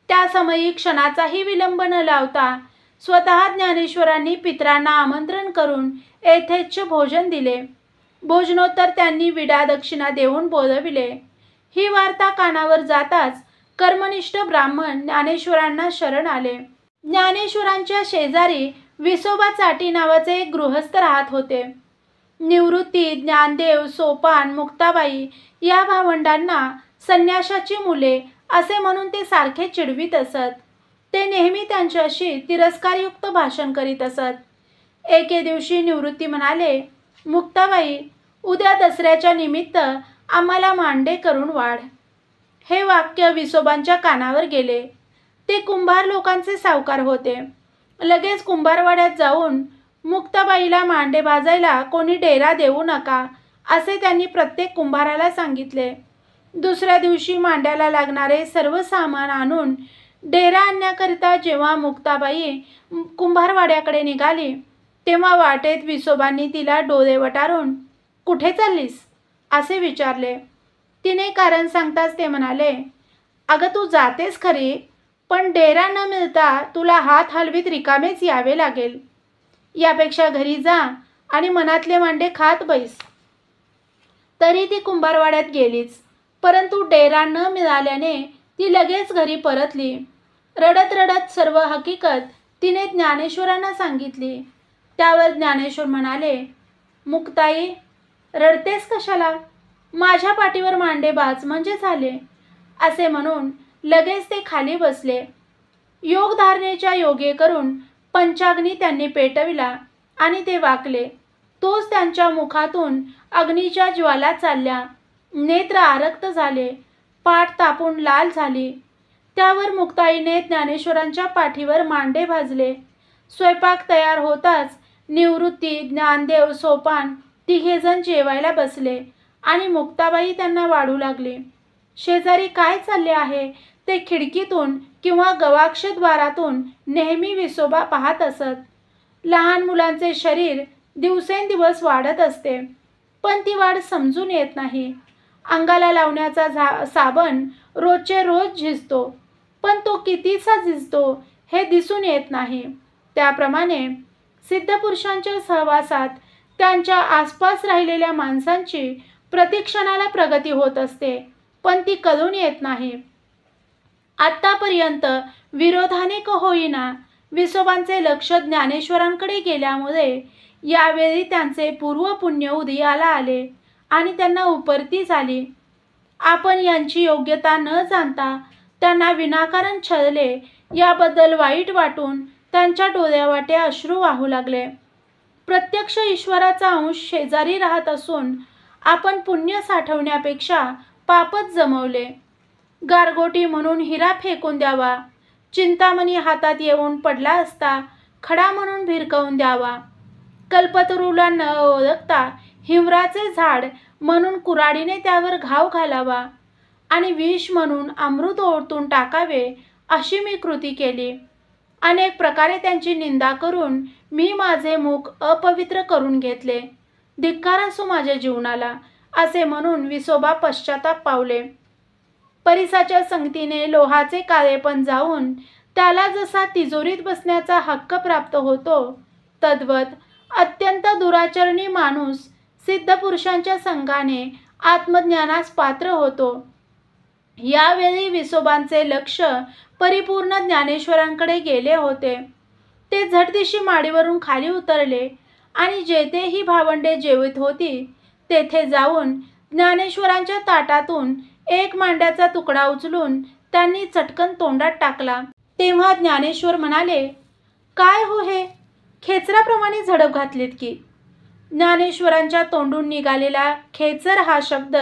त्या समयी क्षणाचाही विलंब न लावता स्वतः ज्ञानेश्वरांनी पितरांना आमंत्रण करून यथेच्छ भोजन दिले. भोजनोत्तर त्यांनी विडा दक्षिणा देऊन बोलविले. ही वार्ता कानावर जाताच कर्मनिष्ठ ब्राह्मण ज्ञानेश्वरांना शरण आले. ज्ञानेश्वरांच्या शेजारी विसोबा चाटी नावाचे एक गृहस्थ राहत होते. निवृत्ती, ज्ञानदेव, सोपान, मुक्ताबाई या भावंडांना संन्याशाची मुले असे म्हणून ते सारखे चिडवीत असत. ते नेहमी त्यांच्याशी तिरस्कारयुक्त भाषण करीत असत. एके दिवशी निवृत्ती म्हणाले, मुक्ताबाई, उद्या दसऱ्याच्या निमित्त आम्हाला मांडे करून वाढ. हे वाक्य विसोबांच्या कानावर गेले. ते कुंभार लोकांचे सावकार होते. लगेच कुंभारवाड्यात जाऊन मुक्ताबाईला मांडे भाजायला कोणी डेरा देऊ नका असे त्यांनी प्रत्येक कुंभाराला सांगितले. दुसऱ्या दिवशी मांड्याला लागणारे सर्व सामान आणून डेरा आणण्याकरिता जेव्हा मुक्ताबाई कुंभारवाड्याकडे निघाली तेव्हा वाटेत विसोबांनी तिला डोळे वटारून, कुठे चाललीस असे विचारले. तिने कारण सांगताच ते म्हणाले, अगं तू जातेस खरी, पण डेरा न मिळता तुला हात हलवीत रिकामेच यावे लागेल. यापेक्षा घरी जा आणि मनातले मांडे खात बैस. तरी ती कुंभारवाड्यात गेलीच, परंतु डेरा न मिळाल्याने ती लगेच घरी परतली. रडत रडत सर्व हकीकत तिने ज्ञानेश्वरांना सांगितली. त्यावर ज्ञानेश्वर म्हणाले, मुक्ताई, रडतेस कशाला? माझ्या पाठीवर मांडे बाज म्हणजे झाले. असे म्हणून लगेच ते खाली बसले. योगधारणेच्या योगे करून पंचाग्नी त्यांनी पेटविला आणि ते वाकले. तोच त्यांच्या मुखातून अग्नीच्या ज्वाला चालल्या. नेत्र आरक्त झाले, पाठ तापून लाल झाली. त्यावर मुक्ताईने ज्ञानेश्वरांच्या पाठीवर मांडे भाजले. स्वयंपाक तयार होताच निवृत्ती, ज्ञानदेव, सोपान तिघेजण जेवायला बसले आणि मुक्ताबाई त्यांना वाढू लागली. शेजारी काय चालले आहे ते खिडकीतून किंवा गवाक्षद्वारातून नेहमी विसोबा पाहत असत. लहान मुलांचे शरीर दिवसेंदिवस वाढत असते, पण ती वाढ समजून येत नाही. अंगाला लावण्याचा साबण रोजचे रोज झिजतो, पण तो कितीचा झिजतो हे दिसून येत नाही. त्याप्रमाणे सिद्धपुरुषांच्या सहवासात त्यांच्या आसपास राहिलेल्या माणसांची प्रतिक्षणाला प्रगती होत असते, पण ती कळून येत नाही. आत्तापर्यंत विरोधाने का होईना विसोबांचे लक्ष ज्ञानेश्वरांकडे गेल्यामुळे यावेळी त्यांचे पूर्व पुण्य उदयाला आले आणि त्यांना उपरती झाली. आपण यांची योग्यता न जाणता त्यांना विनाकारण छळले याबद्दल वाईट वाटून त्यांच्या डोळ्यावाटे अश्रू वाहू लागले. प्रत्यक्ष ईश्वराचा अंश शेजारी राहत असून आपण पुण्य साठवण्यापेक्षा पापच जमवले. गारगोटी म्हणून हिरा फेकून द्यावा, चिंतामणी हातात येऊन पडला असता खडा म्हणून भिरकवून द्यावा, कल्पतरूला न ओळखता हिमराचे झाड म्हणून कुऱ्हाडीने त्यावर घाव घालावा आणि विष म्हणून अमृत ओतून टाकावे, अशी मी कृती केली. अनेक प्रकारे त्यांची निंदा करून मी माझे मुख अपवित्र करून घेतले. धिक्कार असो माझ्या जीवनाला, असे म्हणून विसोबा पश्चाताप पावले. परिसाच्या संगतीने लोहाचे काळेपण जाऊन त्याला जसा तिजोरीत बसण्याचा हक्क प्राप्त होतो, तद्वत अत्यंत दुराचरणी माणूस सिद्धपुरुषांच्या संघाने आत्मज्ञानास पात्र होतो. यावेळी विसोबांचे लक्ष परिपूर्ण ज्ञानेश्वरांकडे गेले होते. ते झटदिशी माडीवरून खाली उतरले आणि जेथे ही भावंडे जेवित होती तेथे जाऊन ज्ञानेश्वरांच्या ताटातून एक मांड्याचा तुकडा उचलून त्यांनी चटकन तोंडात टाकला. तेव्हा ज्ञानेश्वर म्हणाले, काय हो हे, खेचराप्रमाणे झडप घातलीत की? ज्ञानेश्वरांच्या तोंडून निघालेला खेचर हा शब्द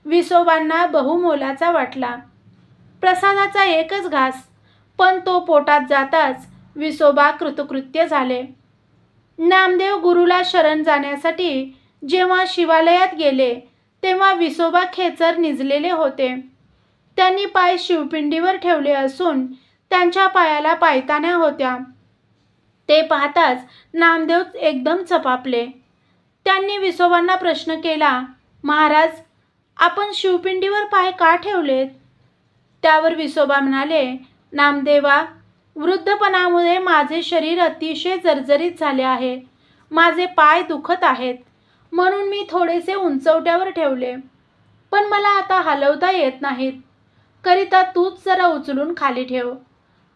विसोबांना बहुमोलाचा वाटला. प्रसादाचा एकच घास, पण तो पोटात जाताच विसोबा कृतकृत्य झाले. नामदेव गुरुला शरण जाण्यासाठी जेव्हा शिवालयात गेले तेव्हा विसोबा खेचर निजलेले होते. त्यांनी पाय शिवपिंडीवर ठेवले असून त्यांच्या पायाला पायतान्या होत्या. ते पाहताच नामदेव एकदम चपापले. त्यांनी विसोबांना प्रश्न केला, महाराज, आपण शिवपिंडीवर पाय का ठेवलेत? त्यावर विसोबा म्हणाले, नामदेवा, वृद्धपणामुळे माझे शरीर अतिशय जर्जरित झाले आहे. माझे पाय दुखत आहेत, म्हणून मी थोडेसे उंचवट्यावर ठेवले, पण मला आता हलवता येत नाहीत. करिता तूच जरा उचलून खाली ठेव.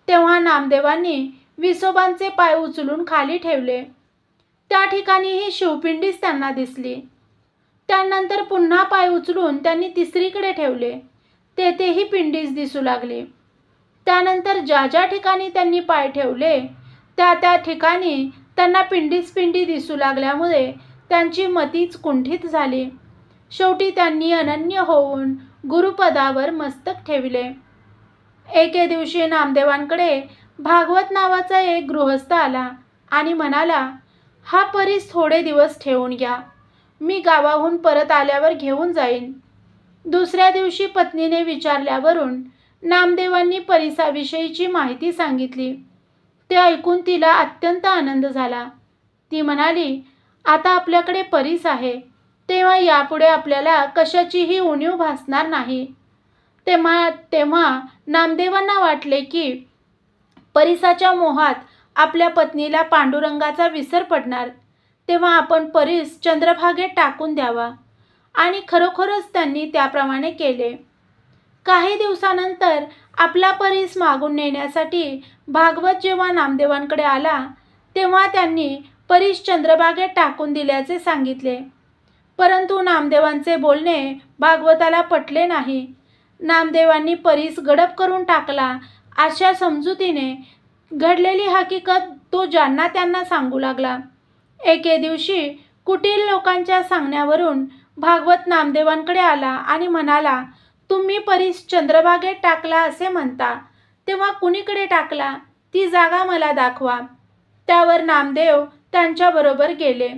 तेव्हा नामदेवांनी विसोबांचे पाय उचलून खाली ठेवले. त्या ठिकाणी ही शिवपिंडीच त्यांना दिसली. त्यानंतर पुन्हा पाय उचलून त्यांनी तिसरीकडे ठेवले. तेथेही पिंडीच दिसू लागली. त्यानंतर ज्या ज्या ठिकाणी त्यांनी पाय ठेवले त्या त्या ठिकाणी त्यांना पिंडीच पिंडी दिसू लागल्यामुळे त्यांची मतीच कुंठित झाली. शेवटी त्यांनी अनन्य होऊन गुरुपदावर मस्तक ठेवले. एके दिवशी नामदेवांकडे भागवत नावाचा एक गृहस्थ आला आणि म्हणाला, हा परीस थोडे दिवस ठेवून घ्या, मी गावाहून परत आल्यावर घेऊन जाईन. दुसऱ्या दिवशी पत्नीने विचारल्यावरून नामदेवांनी परिसाविषयीची माहिती सांगितली. ते ऐकून तिला अत्यंत आनंद झाला. ती म्हणाली, आता आपल्याकडे परीस आहे, तेव्हा यापुढे आपल्याला कशाचीही उणीव भासणार नाही. तेव्हा नामदेवांना वाटले की परिसाच्या मोहात आपल्या पत्नीला पांडुरंगाचा विसर पडणार, तेव्हा आपण परीस चंद्रभागेत टाकून द्यावा. आणि खरोखरच त्यांनी त्याप्रमाणे केले. काही दिवसानंतर आपला परीस मागून नेण्यासाठी भागवत जेव्हा नामदेवांकडे आला तेव्हा त्यांनी परीस चंद्रभागेत टाकून दिल्याचे सांगितले. परंतु नामदेवांचे बोलणे भागवताला पटले नाही. नामदेवांनी परीस गडप करून टाकला अशा समजुतीने घडलेली हकीकत तो ज्यांना त्यांना सांगू लागला. एके दिवशी कुटील लोकांच्या सांगण्यावरून भागवत नामदेवांकडे आला आणि म्हणाला, तुम्ही परीस चंद्रभागेत टाकला असे म्हणता, तेव्हा कुणीकडे टाकला ती जागा मला दाखवा. त्यावर नामदेव त्यांच्याबरोबर गेले.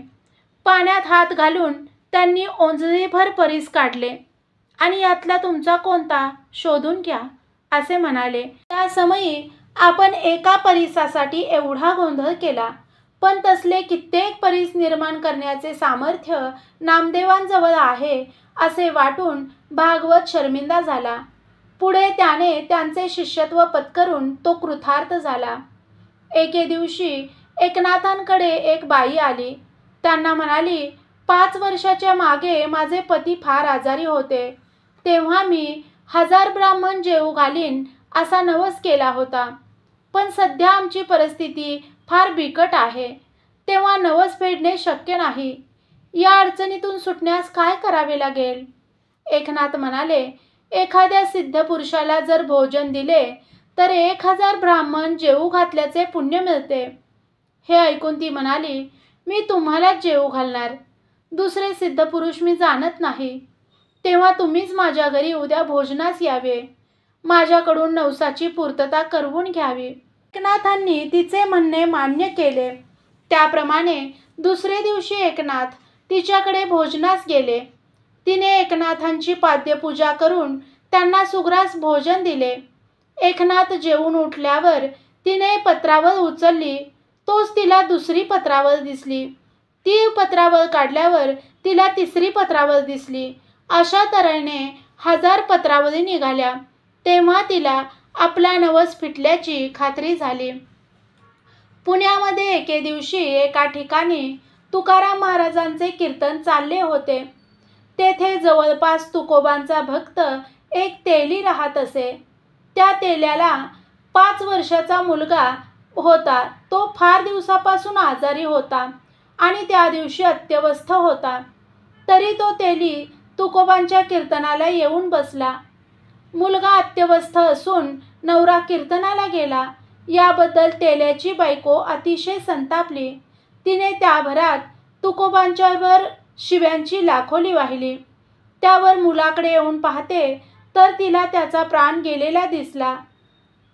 पाण्यात हात घालून त्यांनी ओंजळीभर परीस काढले आणि यातला तुमचा कोणता शोधून घ्या असे म्हणाले. त्या समयी आपण एका परीसासाठी एवढा गोंधळ केला, पण तसले कित्येक परीस निर्माण करण्याचे सामर्थ्य नामदेवांजवळ आहे असे वाटून भागवत शर्मिंदा झाला. पुढे त्याने त्यांचे शिष्यत्व पत्करून तो कृतार्थ झाला. एके दिवशी एकनाथांकडे एक बाई आली. त्यांना म्हणाली, 5 वर्षाच्या मागे माझे पती फार आजारी होते. तेव्हा मी 1000 ब्राह्मण जेवू घालीन असा नवस केला होता. पण सध्या आमची परिस्थिती फार बिकट आहे, तेव्हा नवस फेडणे शक्य नाही. या अडचणीतून सुटण्यास काय करावे लागेल? एकनाथ म्हणाले, एखाद्या सिद्ध पुरुषाला जर भोजन दिले तर 1000 ब्राह्मण जेवू घातल्याचे पुण्य मिळते. हे ऐकून ती म्हणाली, मी तुम्हालाच जेवू घालणार. दुसरे सिद्ध पुरुष मी जाणत नाही. तेव्हा तुम्हीच माझ्या घरी उद्या भोजनास यावे. माझ्याकडून नवसाची पूर्तता करवून घ्यावी. एकनाथांनी तिचे म्हणणे मान्य केले. त्याप्रमाणे दुसरे दिवशी एकनाथ तिच्याकडे भोजनास गेले. तिने एकनाथांची पाद्यपूजा करून त्यांना सुग्रास भोजन दिले. एकनाथ जेवून उठल्यावर तिने पत्रावळ उचलली. तोच तिला दुसरी पत्रावळ दिसली. ती पत्रावळ काढल्यावर तिला तिसरी पत्रावळ दिसली. अशा तऱ्हेने 1000 पत्रावळी निघाल्या. तेव्हा तिला आपला नवस फिटल्याची खात्री झाली. पुण्यामध्ये एके दिवशी एका ठिकाणी तुकाराम महाराजांचे कीर्तन चालले होते. तेथे जवळपास तुकोबांचा भक्त एक तेली राहत असे. त्या तेल्याला 5 वर्षाचा मुलगा होता. तो फार दिवसापासून आजारी होता आणि त्या दिवशी अत्यवस्थ होता. तरी तो तेली तुकोबांच्या कीर्तनाला येऊन बसला. मुलगा अत्यवस्थ असून नवरा कीर्तनाला गेला याबद्दल तेल्याची बायको अतिशय संतापली. तिने त्याभरात तुकोबांच्यावर शिव्यांची लाखोली वाहिली. त्यावर मुलाकडे येऊन पाहते तर तिला त्याचा प्राण गेलेला दिसला.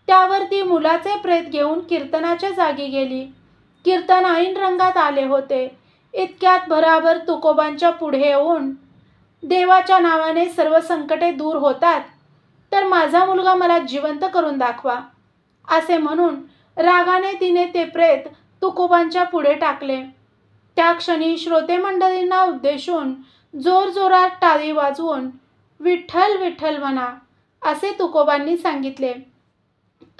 त्यावर ती मुलाचे प्रेत घेऊन कीर्तनाच्या जागी गेली. कीर्तन ऐन रंगात आले होते. इतक्यात भराभर तुकोबांच्या पुढे येऊन, देवाच्या नावाने सर्व संकटे दूर होतात, तर माझा मुलगा मला जिवंत करून दाखवा असे म्हणून रागाने तिने ते प्रेत तुकोबांच्या पुढे टाकले. त्या क्षणी श्रोते मंडळींना उद्देशून जोरजोरात टाळी वाजवून विठ्ठल विठ्ठल म्हणा असे तुकोबांनी सांगितले.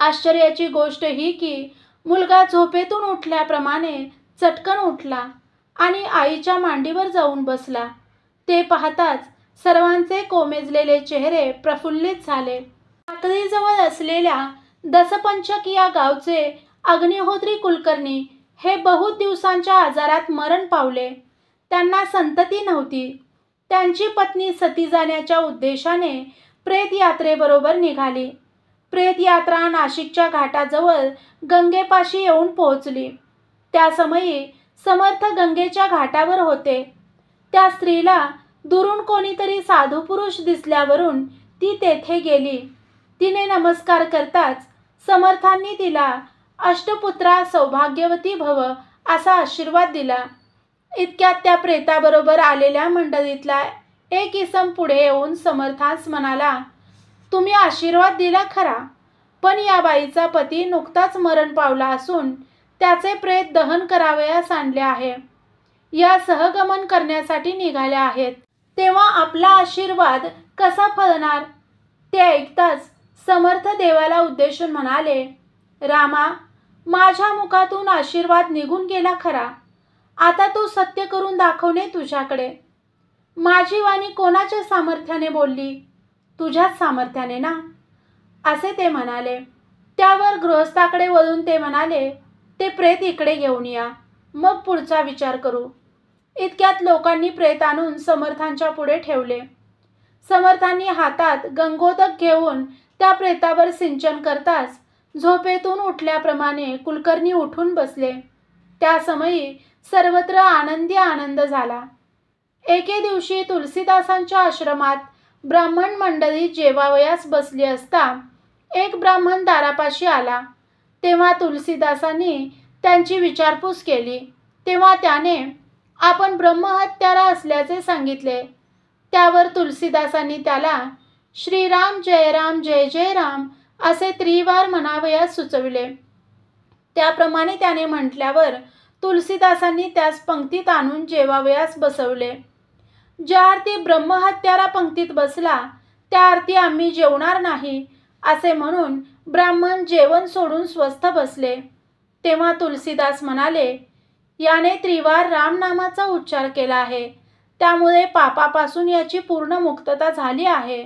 आश्चर्याची गोष्ट ही की मुलगा झोपेतून उठल्याप्रमाणे चटकन उठला आणि आईच्या मांडीवर जाऊन बसला. ते पाहताच सर्वांचे कोमेजलेले चेहरे प्रफुल्लित झाले. साक्रीजवळ असलेल्या दसपंचक या गावचे अग्निहोत्री कुलकर्णी हे बहुत दिवसांच्या आजारात मरण पावले. त्यांना संतती नव्हती. त्यांची पत्नी सती जाण्याच्या उद्देशाने प्रेत यात्रेबरोबर निघाली. प्रेत यात्रा नाशिकच्या घाटाजवळ गंगेपाशी येऊन पोहोचली. त्या समयी समर्थ गंगेच्या घाटावर होते. त्या स्त्रीला दुरून कोणीतरी साधू पुरुष दिसल्यावरून ती तेथे गेली. तिने नमस्कार करताच समर्थांनी तिला अष्टपुत्रा सौभाग्यवती भव असा आशीर्वाद दिला. इतक्यात त्या प्रेताबरोबर आलेल्या मंडळीतला एक इसम पुढे येऊन समर्थास म्हणाला, तुम्ही आशीर्वाद दिला खरा, पण या बाईचा पती नुकताच मरण पावला असून त्याचे प्रेत दहन करावयास आणले आहे. या सहगमन करण्यासाठी निघाल्या आहेत. तेव्हा आपला आशीर्वाद कसा फळणार? ते ऐकताच समर्थ देवाला उद्देशून म्हणाले, रामा, माझ्या मुखातून आशीर्वाद निघून गेला खरा. आता तू सत्य करून दाखवणे तुझ्याकडे. माझी वाणी कोणाच्या सामर्थ्याने बोलली? तुझ्याच सामर्थ्याने ना, असे ते म्हणाले. त्यावर गृहस्थाकडे वळून ते म्हणाले, ते प्रेत इकडे घेऊन या, मग पुढचा विचार करू. इतक्यात लोकांनी प्रेत आणून समर्थांच्या पुढे ठेवले. समर्थांनी हातात गंगोदक घेऊन त्या प्रेतावर सिंचन करताच झोपेतून उठल्याप्रमाणे कुलकर्णी उठून बसले. त्या समयी सर्वत्र आनंदी आनंद झाला. एके दिवशी तुलसीदासांच्या आश्रमात ब्राह्मण मंडळी जेवावयास बसली असता एक ब्राह्मण दारापाशी आला. तेव्हा तुलसीदासांनी त्यांची विचारपूस केली. तेव्हा त्याने आपण ब्रह्महत्यारा असल्याचे सांगितले. त्यावर तुलसीदासांनी त्याला श्रीराम जय राम जय जय राम असे त्रिवार म्हणावयास सुचविले. त्याप्रमाणे त्याने म्हटल्यावर तुलसीदासांनी त्यास पंक्तीत आणून जेवावयास बसवले. ज्या अर्थी ब्रह्महत्यारा पंक्तीत बसला त्या अर्थी आम्ही जेवणार नाही असे म्हणून ब्राह्मण जेवण सोडून स्वस्थ बसले. तेव्हा तुलसीदास म्हणाले, याने त्रिवार रामनामाचा उच्चार केला आहे, त्यामुळे पापापासून याची पूर्ण मुक्तता झाली आहे.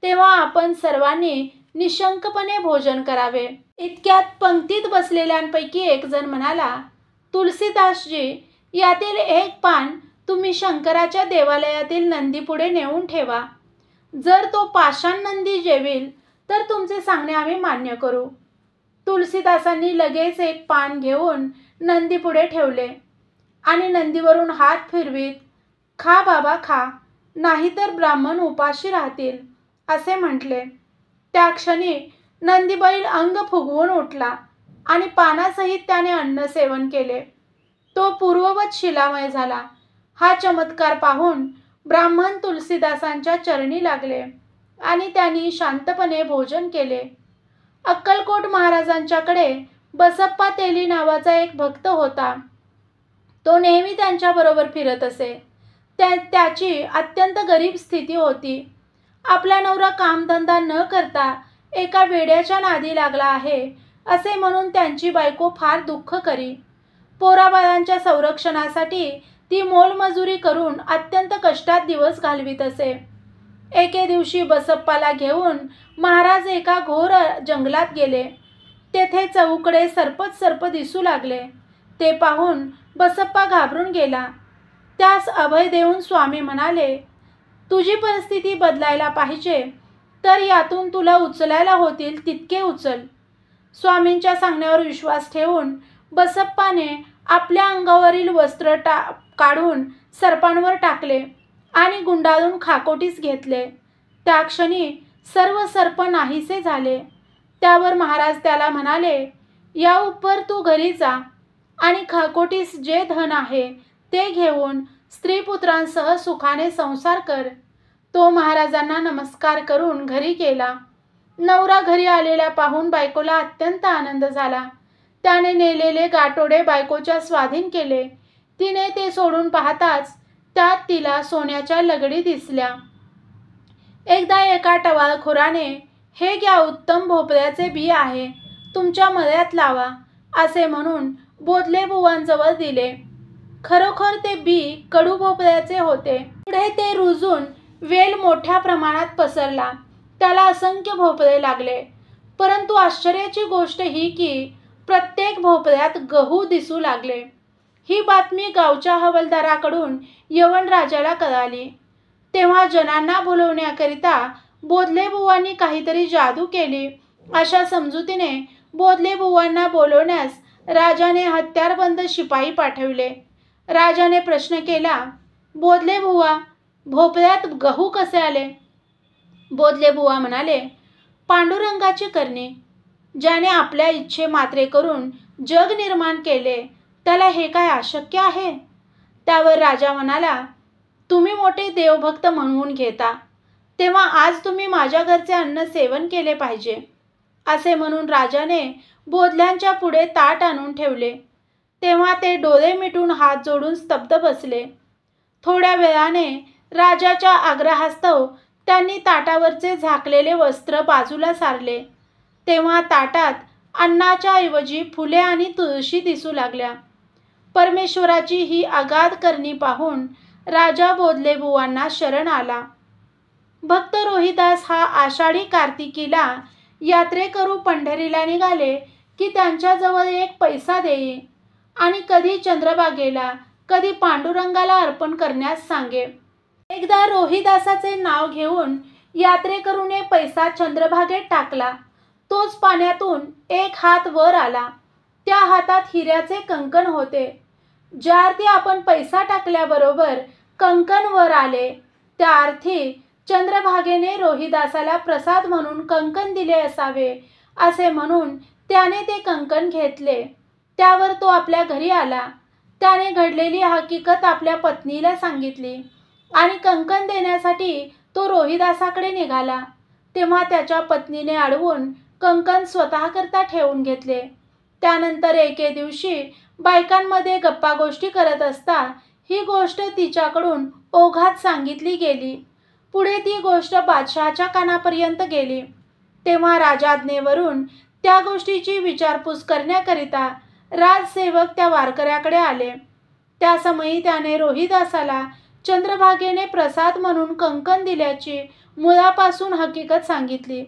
तेव्हा आपण सर्वांनी निशंकपणे भोजन करावे. इतक्यात पंक्तीत बसलेल्यांपैकी एक जण म्हणाला, तुलसीदासजी, यातील एक पान तुम्ही शंकराच्या देवालयातील नंदीपुढे नेऊन ठेवा. जर तो पाषाण नंदी जेवील तर तुमचे सांगणे आम्ही मान्य करू. तुलसीदासांनी लगेच एक पान घेऊन नंदीपुढे ठेवले आणि नंदीवरून हात फिरवीत, खा बाबा खा, नाहीतर ब्राह्मण उपाशी राहतील असे म्हटले. त्या क्षणी नंदीबैल अंग फुगवून उठला आणि पानासहित त्याने अन्न सेवन केले. तो पूर्ववत शिलामय झाला. हा चमत्कार पाहून ब्राह्मण तुलसीदासांच्या चरणी लागले आणि त्यांनी शांतपणे भोजन केले. अक्कलकोट महाराजांच्याकडे बसप्पा तेली नावाचा एक भक्त होता. तो नेहमी त्यांच्याबरोबर फिरत असे. त्याची अत्यंत गरीब स्थिती होती. आपला नवरा कामधंदा न करता एका वेड्याच्या नादी लागला आहे असे म्हणून त्यांची बायको फार दुःख करी. पोराबाळांच्या संरक्षणासाठी ती मोलमजुरी करून अत्यंत कष्टात दिवस घालवीत असे. एके दिवशी बसप्पाला घेऊन महाराज एका घोर जंगलात गेले. तेथे चहूकडे सरपच सर्प दिसू लागले. ते पाहून बसप्पा घाबरून गेला. त्यास अभय देऊन स्वामी म्हणाले, तुझी परिस्थिती बदलायला पाहिजे तर यातून तुला उचलायला होतील तितके उचल. स्वामींच्या सांगण्यावर विश्वास ठेवून बसप्पाने आपल्या अंगावरील वस्त्र काढून सर्पांवर टाकले आणि गुंडाळून खाकोटीस घेतले. त्या क्षणी सर्व सर्प नाहीसे झाले. त्यावर महाराज त्याला म्हणाले, या उपर तू घरी जा आणि खाकोटीस जे धन आहे ते घेऊन स्त्रीपुत्रांसह सुखाने संसार कर. तो महाराजांना नमस्कार करून घरी गेला. नवरा घरी आलेला पाहून बायकोला अत्यंत आनंद झाला. त्याने नेलेले गाठोडे बायकोच्या स्वाधीन केले. तिने ते सोडून पाहताच त्यात तिला सोन्याच्या लगडी दिसल्या. एकदा एका टवाळखोराने, हे घ्या उत्तम भोपळ्याचे बी आहे, तुमच्या मळ्यात लावा असे म्हणून बोधले बुवांजवळ दिले. खरोखर ते बी कडू भोपळ्याचे होते. पुढे ते रुजून वेल मोठ्या प्रमाणात पसरला. त्याला असंख्य भोपळे लागले. परंतु आश्चर्याची गोष्ट ही की प्रत्येक भोपळ्यात गहू दिसू लागले. ही बातमी गावच्या हवालदाराकडून यवन राजाला कळाली. तेव्हा जनांना बोलवण्याकरिता बोधले बुवांनी काहीतरी जादू केली अशा समजुतीने बोधले बुवांना बोलवण्यास राजाने हत्यारबंद शिपाई पाठविले. राजाने प्रश्न केला, बोधले बुवा, भोपळ्यात गहू कसे आले? बोधले बुवा म्हणाले, पांडुरंगाची करणी. ज्याने आपल्या इच्छे मात्रे करून जग निर्माण केले त्याला हे काय अशक्य आहे? त्यावर राजा म्हणाला, तुम्ही मोठे देवभक्त म्हणून घेता तेव्हा आज तुम्ही माझ्या घरचे अन्न सेवन केले पाहिजे असे म्हणून राजाने बोधल्यांच्या पुढे ताट आणून ठेवले. तेव्हा ते डोळे मिटून हात जोडून स्तब्ध बसले. थोड्या वेळाने राजाच्या आग्रहास्तव त्यांनी ताटावरचे झाकलेले वस्त्र बाजूला सारले. तेव्हा ताटात अन्नाच्या ऐवजी फुले आणि तुळशी दिसू लागल्या. परमेश्वराची ही अगाध करणी पाहून राजा बोधले बुवांना शरण आला. भक्त रोहिदास हा आषाढी कार्तिकीला यात्रेकरू पंढरीला निघाले की त्यांच्याजवळ एक पैसा देई आणि कधी चंद्रभागेला कधी पांडुरंगाला अर्पण करण्यास सांगे. एकदा रोहिदासाचे नाव घेऊन यात्रेकरूने पैसा चंद्रभागेत टाकला. तोच पाण्यातून एक हात वर आला. त्या हातात हिऱ्याचे कंकण होते. ज्या अर्थी आपण पैसा टाकल्याबरोबर कंकण वर आले, त्या अर्थी चंद्रभागेने रोहिदासाला प्रसाद म्हणून कंकण दिले असावे असे म्हणून त्याने ते कंकण घेतले. त्यावर तो आपल्या घरी आला. त्याने घडलेली हकीकत आपल्या पत्नीला सांगितली आणि कंकण देण्यासाठी तो रोहिदासाकडे निघाला. तेव्हा त्याच्या पत्नीने अडवून कंकण स्वतःकरता ठेवून घेतले. त्यानंतर एके दिवशी बायकांमध्ये गप्पा गोष्टी करत असता ही गोष्ट तिच्याकडून ओघात सांगितली गेली. पुढे ती गोष्ट बादशहाच्या कानापर्यंत गेली. तेव्हा राजाज्ञेवरून त्या गोष्टीची विचारपूस करण्याकरिता राजसेवक त्या वारकऱ्याकडे आले. त्या समयी त्याने रोहिदासाला चंद्रभागेने प्रसाद म्हणून कंकण दिल्याची मुळापासून हकीकत सांगितली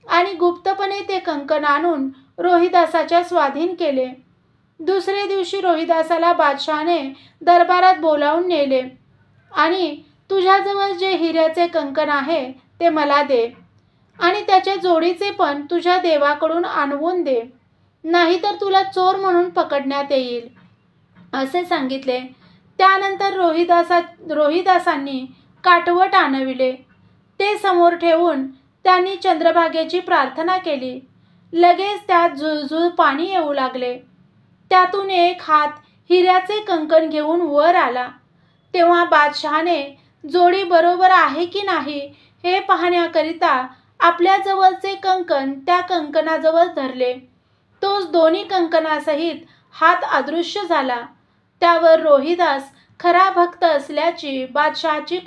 आणि गुप्तपणे ते कंकण आणून रोहिदासाच्या स्वाधीन केले. दुसरे दिवशी रोहिदासाला बादशहाने दरबारात बोलावून नेले आणि तुझ्याजवळ जे हिऱ्याचे कंकण आहे ते मला दे आणि त्याच्या जोडीचे पण तुझ्या देवाकडून आणवून दे, नाहीतर तुला चोर म्हणून पकडण्यात येईल असे सांगितले. त्यानंतर रोहिदासांनी काटवट आणविले. ते समोर ठेवून त्यांनी चंद्रभागेची प्रार्थना केली. लगेच त्यात झुळझुळ पाणी येऊ लागले. त्यातून एक हात हिऱ्याचे कंकण घेऊन वर आला. तेव्हा बादशहाने जोडी बरोबर आहे की नाही हे पाहण्याकरिता आपल्या जवळचे कंकण त्या कंकणाजवळ धरले. तोच दोन्ही कंकणासहित हात अदृश्य झाला. त्यावर रोहिदास खरा भक्त असल्याची बादशहाची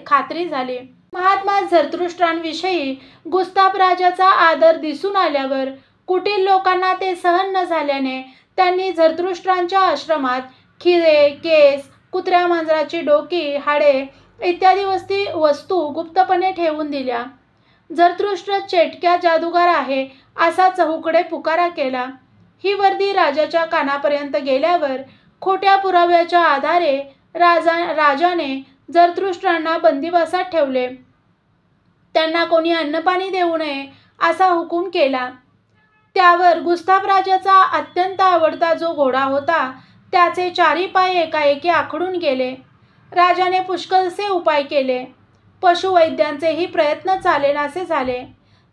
खात्री झाली. महात्मा झरथुष्ट्रांविषयी गुस्ताफ राजाचा आदर दिसून आल्यावर कुटील लोकांना ते सहन न झाल्याने त्यांनी झरथुष्ट्रांच्या आश्रमात खिळे, केस, कुत्र्या मांजराची डोकी, हाडे इत्यादी वस्तू गुप्तपणे ठेवून दिल्या. झरथुष्ट्र चेटक्या जादूगार आहे असा चहूकडे पुकारा केला. ही वर्दी राजाच्या कानापर्यंत गेल्यावर खोट्या पुराव्याच्या आधारे राजाने झरथुष्ट्रांना बंदिवासात ठेवले. त्यांना कोणी अन्नपाणी देऊ नये असा हुकूम केला. त्यावर गुस्ताफ राजाचा अत्यंत आवडता जो घोडा होता त्याचे चारी पाय एकाएकी आखडून गेले. राजाने पुष्कळसे उपाय केले. पशुवैद्यांचेही प्रयत्न चालेनासे झाले.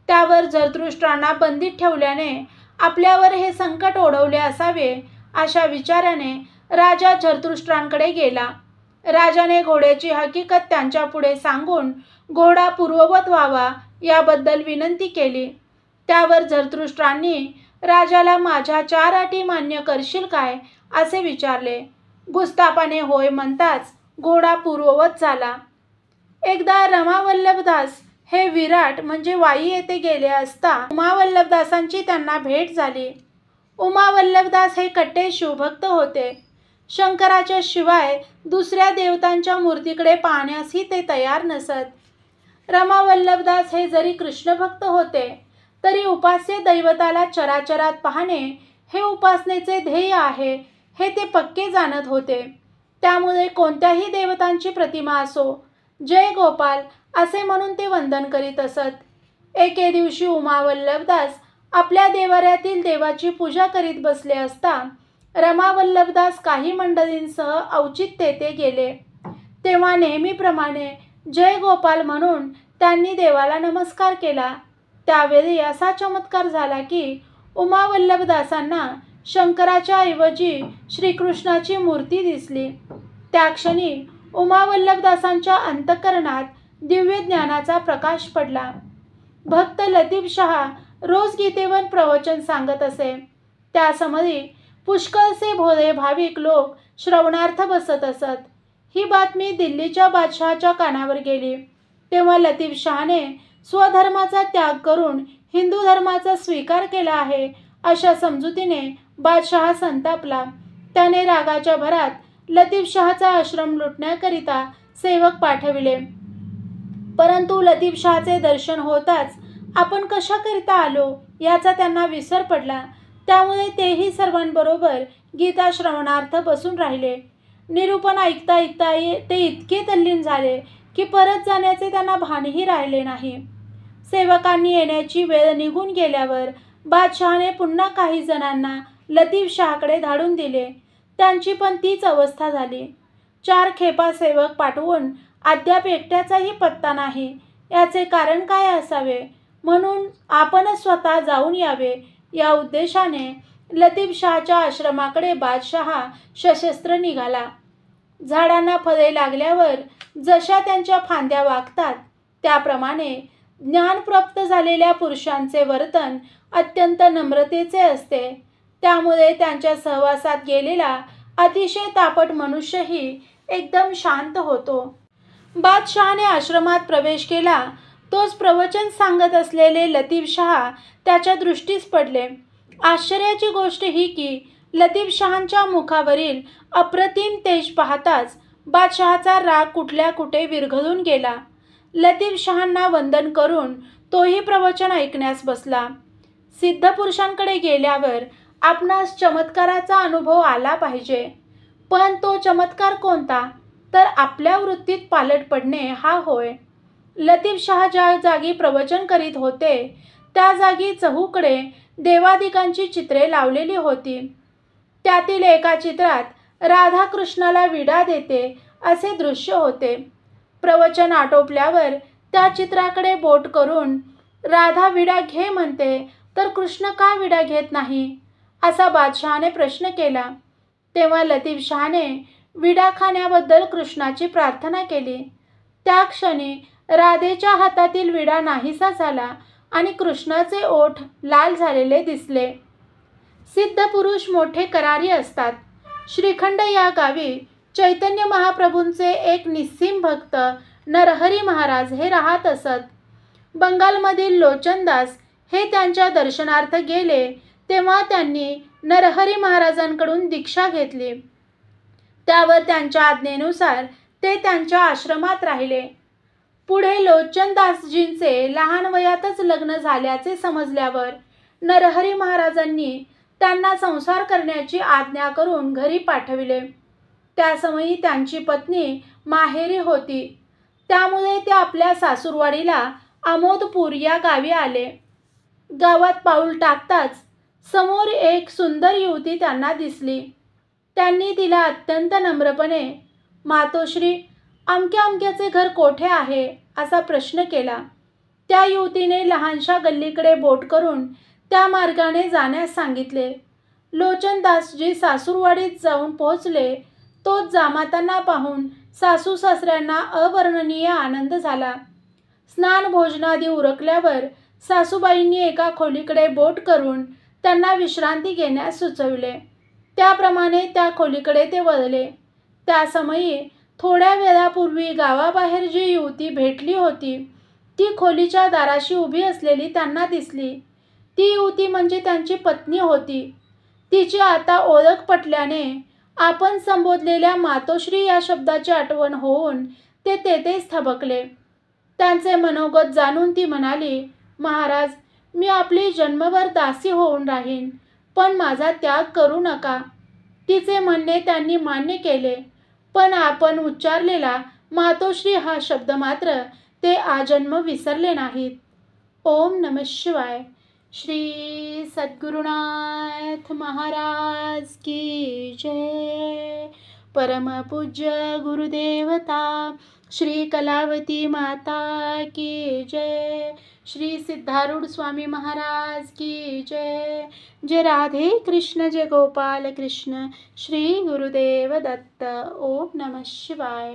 त्यावर झरथुष्ट्रांना बंदीत ठेवल्याने आपल्यावर हे संकट ओढवले असावे अशा विचाराने राजा झरथुष्ट्रांकडे गेला. राजाने घोड्याची हकीकत त्यांच्या पुढे सांगून घोडा पूर्ववत व्हावा याबद्दल विनंती केली. त्यावर झरथुष्ट्रांनी राजाला माझ्या 4 अटी मान्य करशील काय असे विचारले. गुस्ताफाने होय म्हणताच घोडा पूर्ववत झाला. एकदा रमावल्लभदास हे विराट म्हणजे वाई येथे गेले असता उमावल्लभदासांची त्यांना भेट झाली. उमावल्लभदास हे कट्टे शिवभक्त होते. शंकराच्या शिवाय दुसऱ्या देवतांच्या मूर्तीकडे पाहण्यासही ते तयार नसत. रमावल्लभदास हे जरी कृष्णभक्त होते तरी उपास्य दैवताला चराचरात पाहणे हे उपासनेचे ध्येय आहे हे ते पक्के जाणत होते. त्यामुळे कोणत्याही देवतांची प्रतिमा असो, जय गोपाल असे म्हणून ते वंदन करीत असत. एके दिवशी उमावल्लभदास आपल्या देवाऱ्यातील देवाची पूजा करीत बसले असता रमावल्लभदास काही मंडळींसह औचित्य तेथे गेले. तेव्हा नेहमीप्रमाणे जय गोपाल म्हणून त्यांनी देवाला नमस्कार केला. त्यावेळी असा चमत्कार झाला की उमावल्लभदासांना शंकराच्या ऐवजी श्रीकृष्णाची मूर्ती दिसली. त्या क्षणी उमावल्लभदासांच्या अंतःकरणात दिव्य ज्ञानाचा प्रकाश पडला. भक्त लतीफशहा रोज गीतेवर प्रवचन सांगत असे. त्या समयी पुष्कळसे भोळे भाविक लोक श्रवणार्थ बसत असत. ही बातमी दिल्लीच्या बादशहाच्या कानावर गेली. तेव्हा लतीफशहाने स्वधर्माचा त्याग करून हिंदू धर्माचा स्वीकार केला आहे अशा समजुतीने बादशहा संतापला. त्याने रागाच्या भरात लतीफशहाचा आश्रम लुटण्याकरिता सेवक पाठविले. परंतु लतीफशाहचे दर्शन होताच आपण कशाकरिता आलो याचा त्यांना विसर पडला. त्यामुळे तेही सर्वांबरोबर गीता श्रवणार्थ बसून राहिले. निरूपण ऐकता ऐकता ते इतके तल्लीन झाले की परत जाण्याचे त्यांना भानही राहिले नाही. सेवकांनी येण्याची वेळ निघून गेल्यावर बादशहाने पुन्हा काही जणांना लतीफशाहकडे धाडून दिले. त्यांची पण तीच अवस्था झाली. 4 खेपा सेवक पाठवून अद्याप एकट्याचाही पत्ता नाही. याचे कारण काय असावे? म्हणून आपणच स्वतः जाऊन यावे या उद्देशाने लतीफशाहच्या आश्रमाकडे बादशहा सशस्त्र निघाला. झाडांना फळे लागल्यावर जशा त्यांच्या फांद्या वागतात त्याप्रमाणे ज्ञानप्राप्त झालेल्या पुरुषांचे वर्तन अत्यंत नम्रतेचे असते. त्यामुळे त्यांच्या सहवासात गेलेला अतिशय तापट मनुष्यही एकदम शांत होतो. बादशहाने आश्रमात प्रवेश केला तोच प्रवचन सांगत असलेले लतीफशाह त्याच्या दृष्टीस पडले. आश्चर्याची गोष्ट ही की लतीफशाहांच्या मुखावरील अप्रतिम तेज पाहताच बादशहाचा राग कुठल्या कुठे विरघळून गेला. लतीफशाहांना वंदन करून तोही प्रवचन ऐकण्यास बसला. सिद्धपुरुषांकडे गेल्यावर आपणास चमत्काराचा अनुभव आला पाहिजे. पण तो चमत्कार कोणता? तर आपल्या वृत्तीत पालट पडणे हा होय. लतीफशाह ज्या जागी प्रवचन करीत होते त्या जागी चहूकडे देवादिकांची चित्रे लावलेली होती. त्यातील एका चित्रात राधाकृष्णाला विडा देते असे दृश्य होते. प्रवचन आटोपल्यावर त्या चित्राकडे बोट करून राधा विडा घे म्हणते तर कृष्ण का विडा घेत नाही असा बादशहाने प्रश्न केला. तेव्हा लतीफशाहने विडा खाण्याबद्दल कृष्णाची प्रार्थना केली. त्या क्षणी राधेच्या हातातील विडा नाहीसा झाला आणि कृष्णाचे ओठ लाल झालेले दिसले. सिद्ध पुरुष मोठे करारी असतात. श्रीखंड या गावी चैतन्य महाप्रभूंचे एक निस्सीम भक्त नरहरी महाराज हे राहत असत. बंगालमधील लोचनदास हे त्यांच्या दर्शनार्थ गेले तेव्हा त्यांनी नरहरी महाराजांकडून दीक्षा घेतली. त्यावर त्यांच्या आज्ञेनुसार ते त्यांच्या आश्रमात राहिले. पुढे लोचनदासजींचे लहान वयातच लग्न झाल्याचे समजल्यावर नरहरी महाराजांनी त्यांना संसार करण्याची आज्ञा करून घरी पाठविले. त्या समयी त्यांची पत्नी माहेरी होती. त्यामुळे ते आपल्या सासूरवाडीला आमोदपूर या गावी आले. गावात पाऊल टाकताच समोर एक सुंदर युवती त्यांना दिसली. त्यांनी तिला अत्यंत नम्रपणे मातोश्री अमक्या अमक्याचे घर कोठे आहे असा प्रश्न केला. त्या युवतीने लहानशा गल्लीकडे बोट करून त्या मार्गाने जाण्यास सांगितले. लोचनदासजी सासूरवाडीत जाऊन पोहोचले. तोच जामातांना पाहून सासू सासऱ्यांना अवर्णनीय आनंद झाला. स्नान भोजनादी उरकल्यावर सासूबाईंनी एका खोलीकडे बोट करून त्यांना विश्रांती घेण्यास सुचविले. त्याप्रमाणे त्या खोलीकडे ते वळले. त्या समयी थोड्या वेळापूर्वी गावाबाहेर जी युवती भेटली होती ती खोलीच्या दाराशी उभी असलेली त्यांना दिसली. ती युवती म्हणजे त्यांची पत्नी होती. तिची आता ओळख पटल्याने आपण संबोधलेल्या मातोश्री या शब्दाची आठवण होऊन ते तेथेच थबकले. त्यांचे मनोगत जाणून ती म्हणाली, महाराज, मी आपली जन्मभर दासी होऊन राहीन, पण माझा त्याग करू नका. तिचे म्हणणे त्यांनी मान्य केले. पण आपण उच्चारलेला मातोश्री हा शब्द मात्र ते आजन्म विसरले नाहीत. ओम नमः शिवाय. श्री सद्गुरुनाथ महाराज की जय. परमपूज्य गुरुदेवता श्री कलावती माता की जय. श्री सिद्धारूढ स्वामी महाराज की जय. जय राधे कृष्ण, जय गोपाल कृष्ण. श्री गुरुदेव दत्त. ओम नमः शिवाय.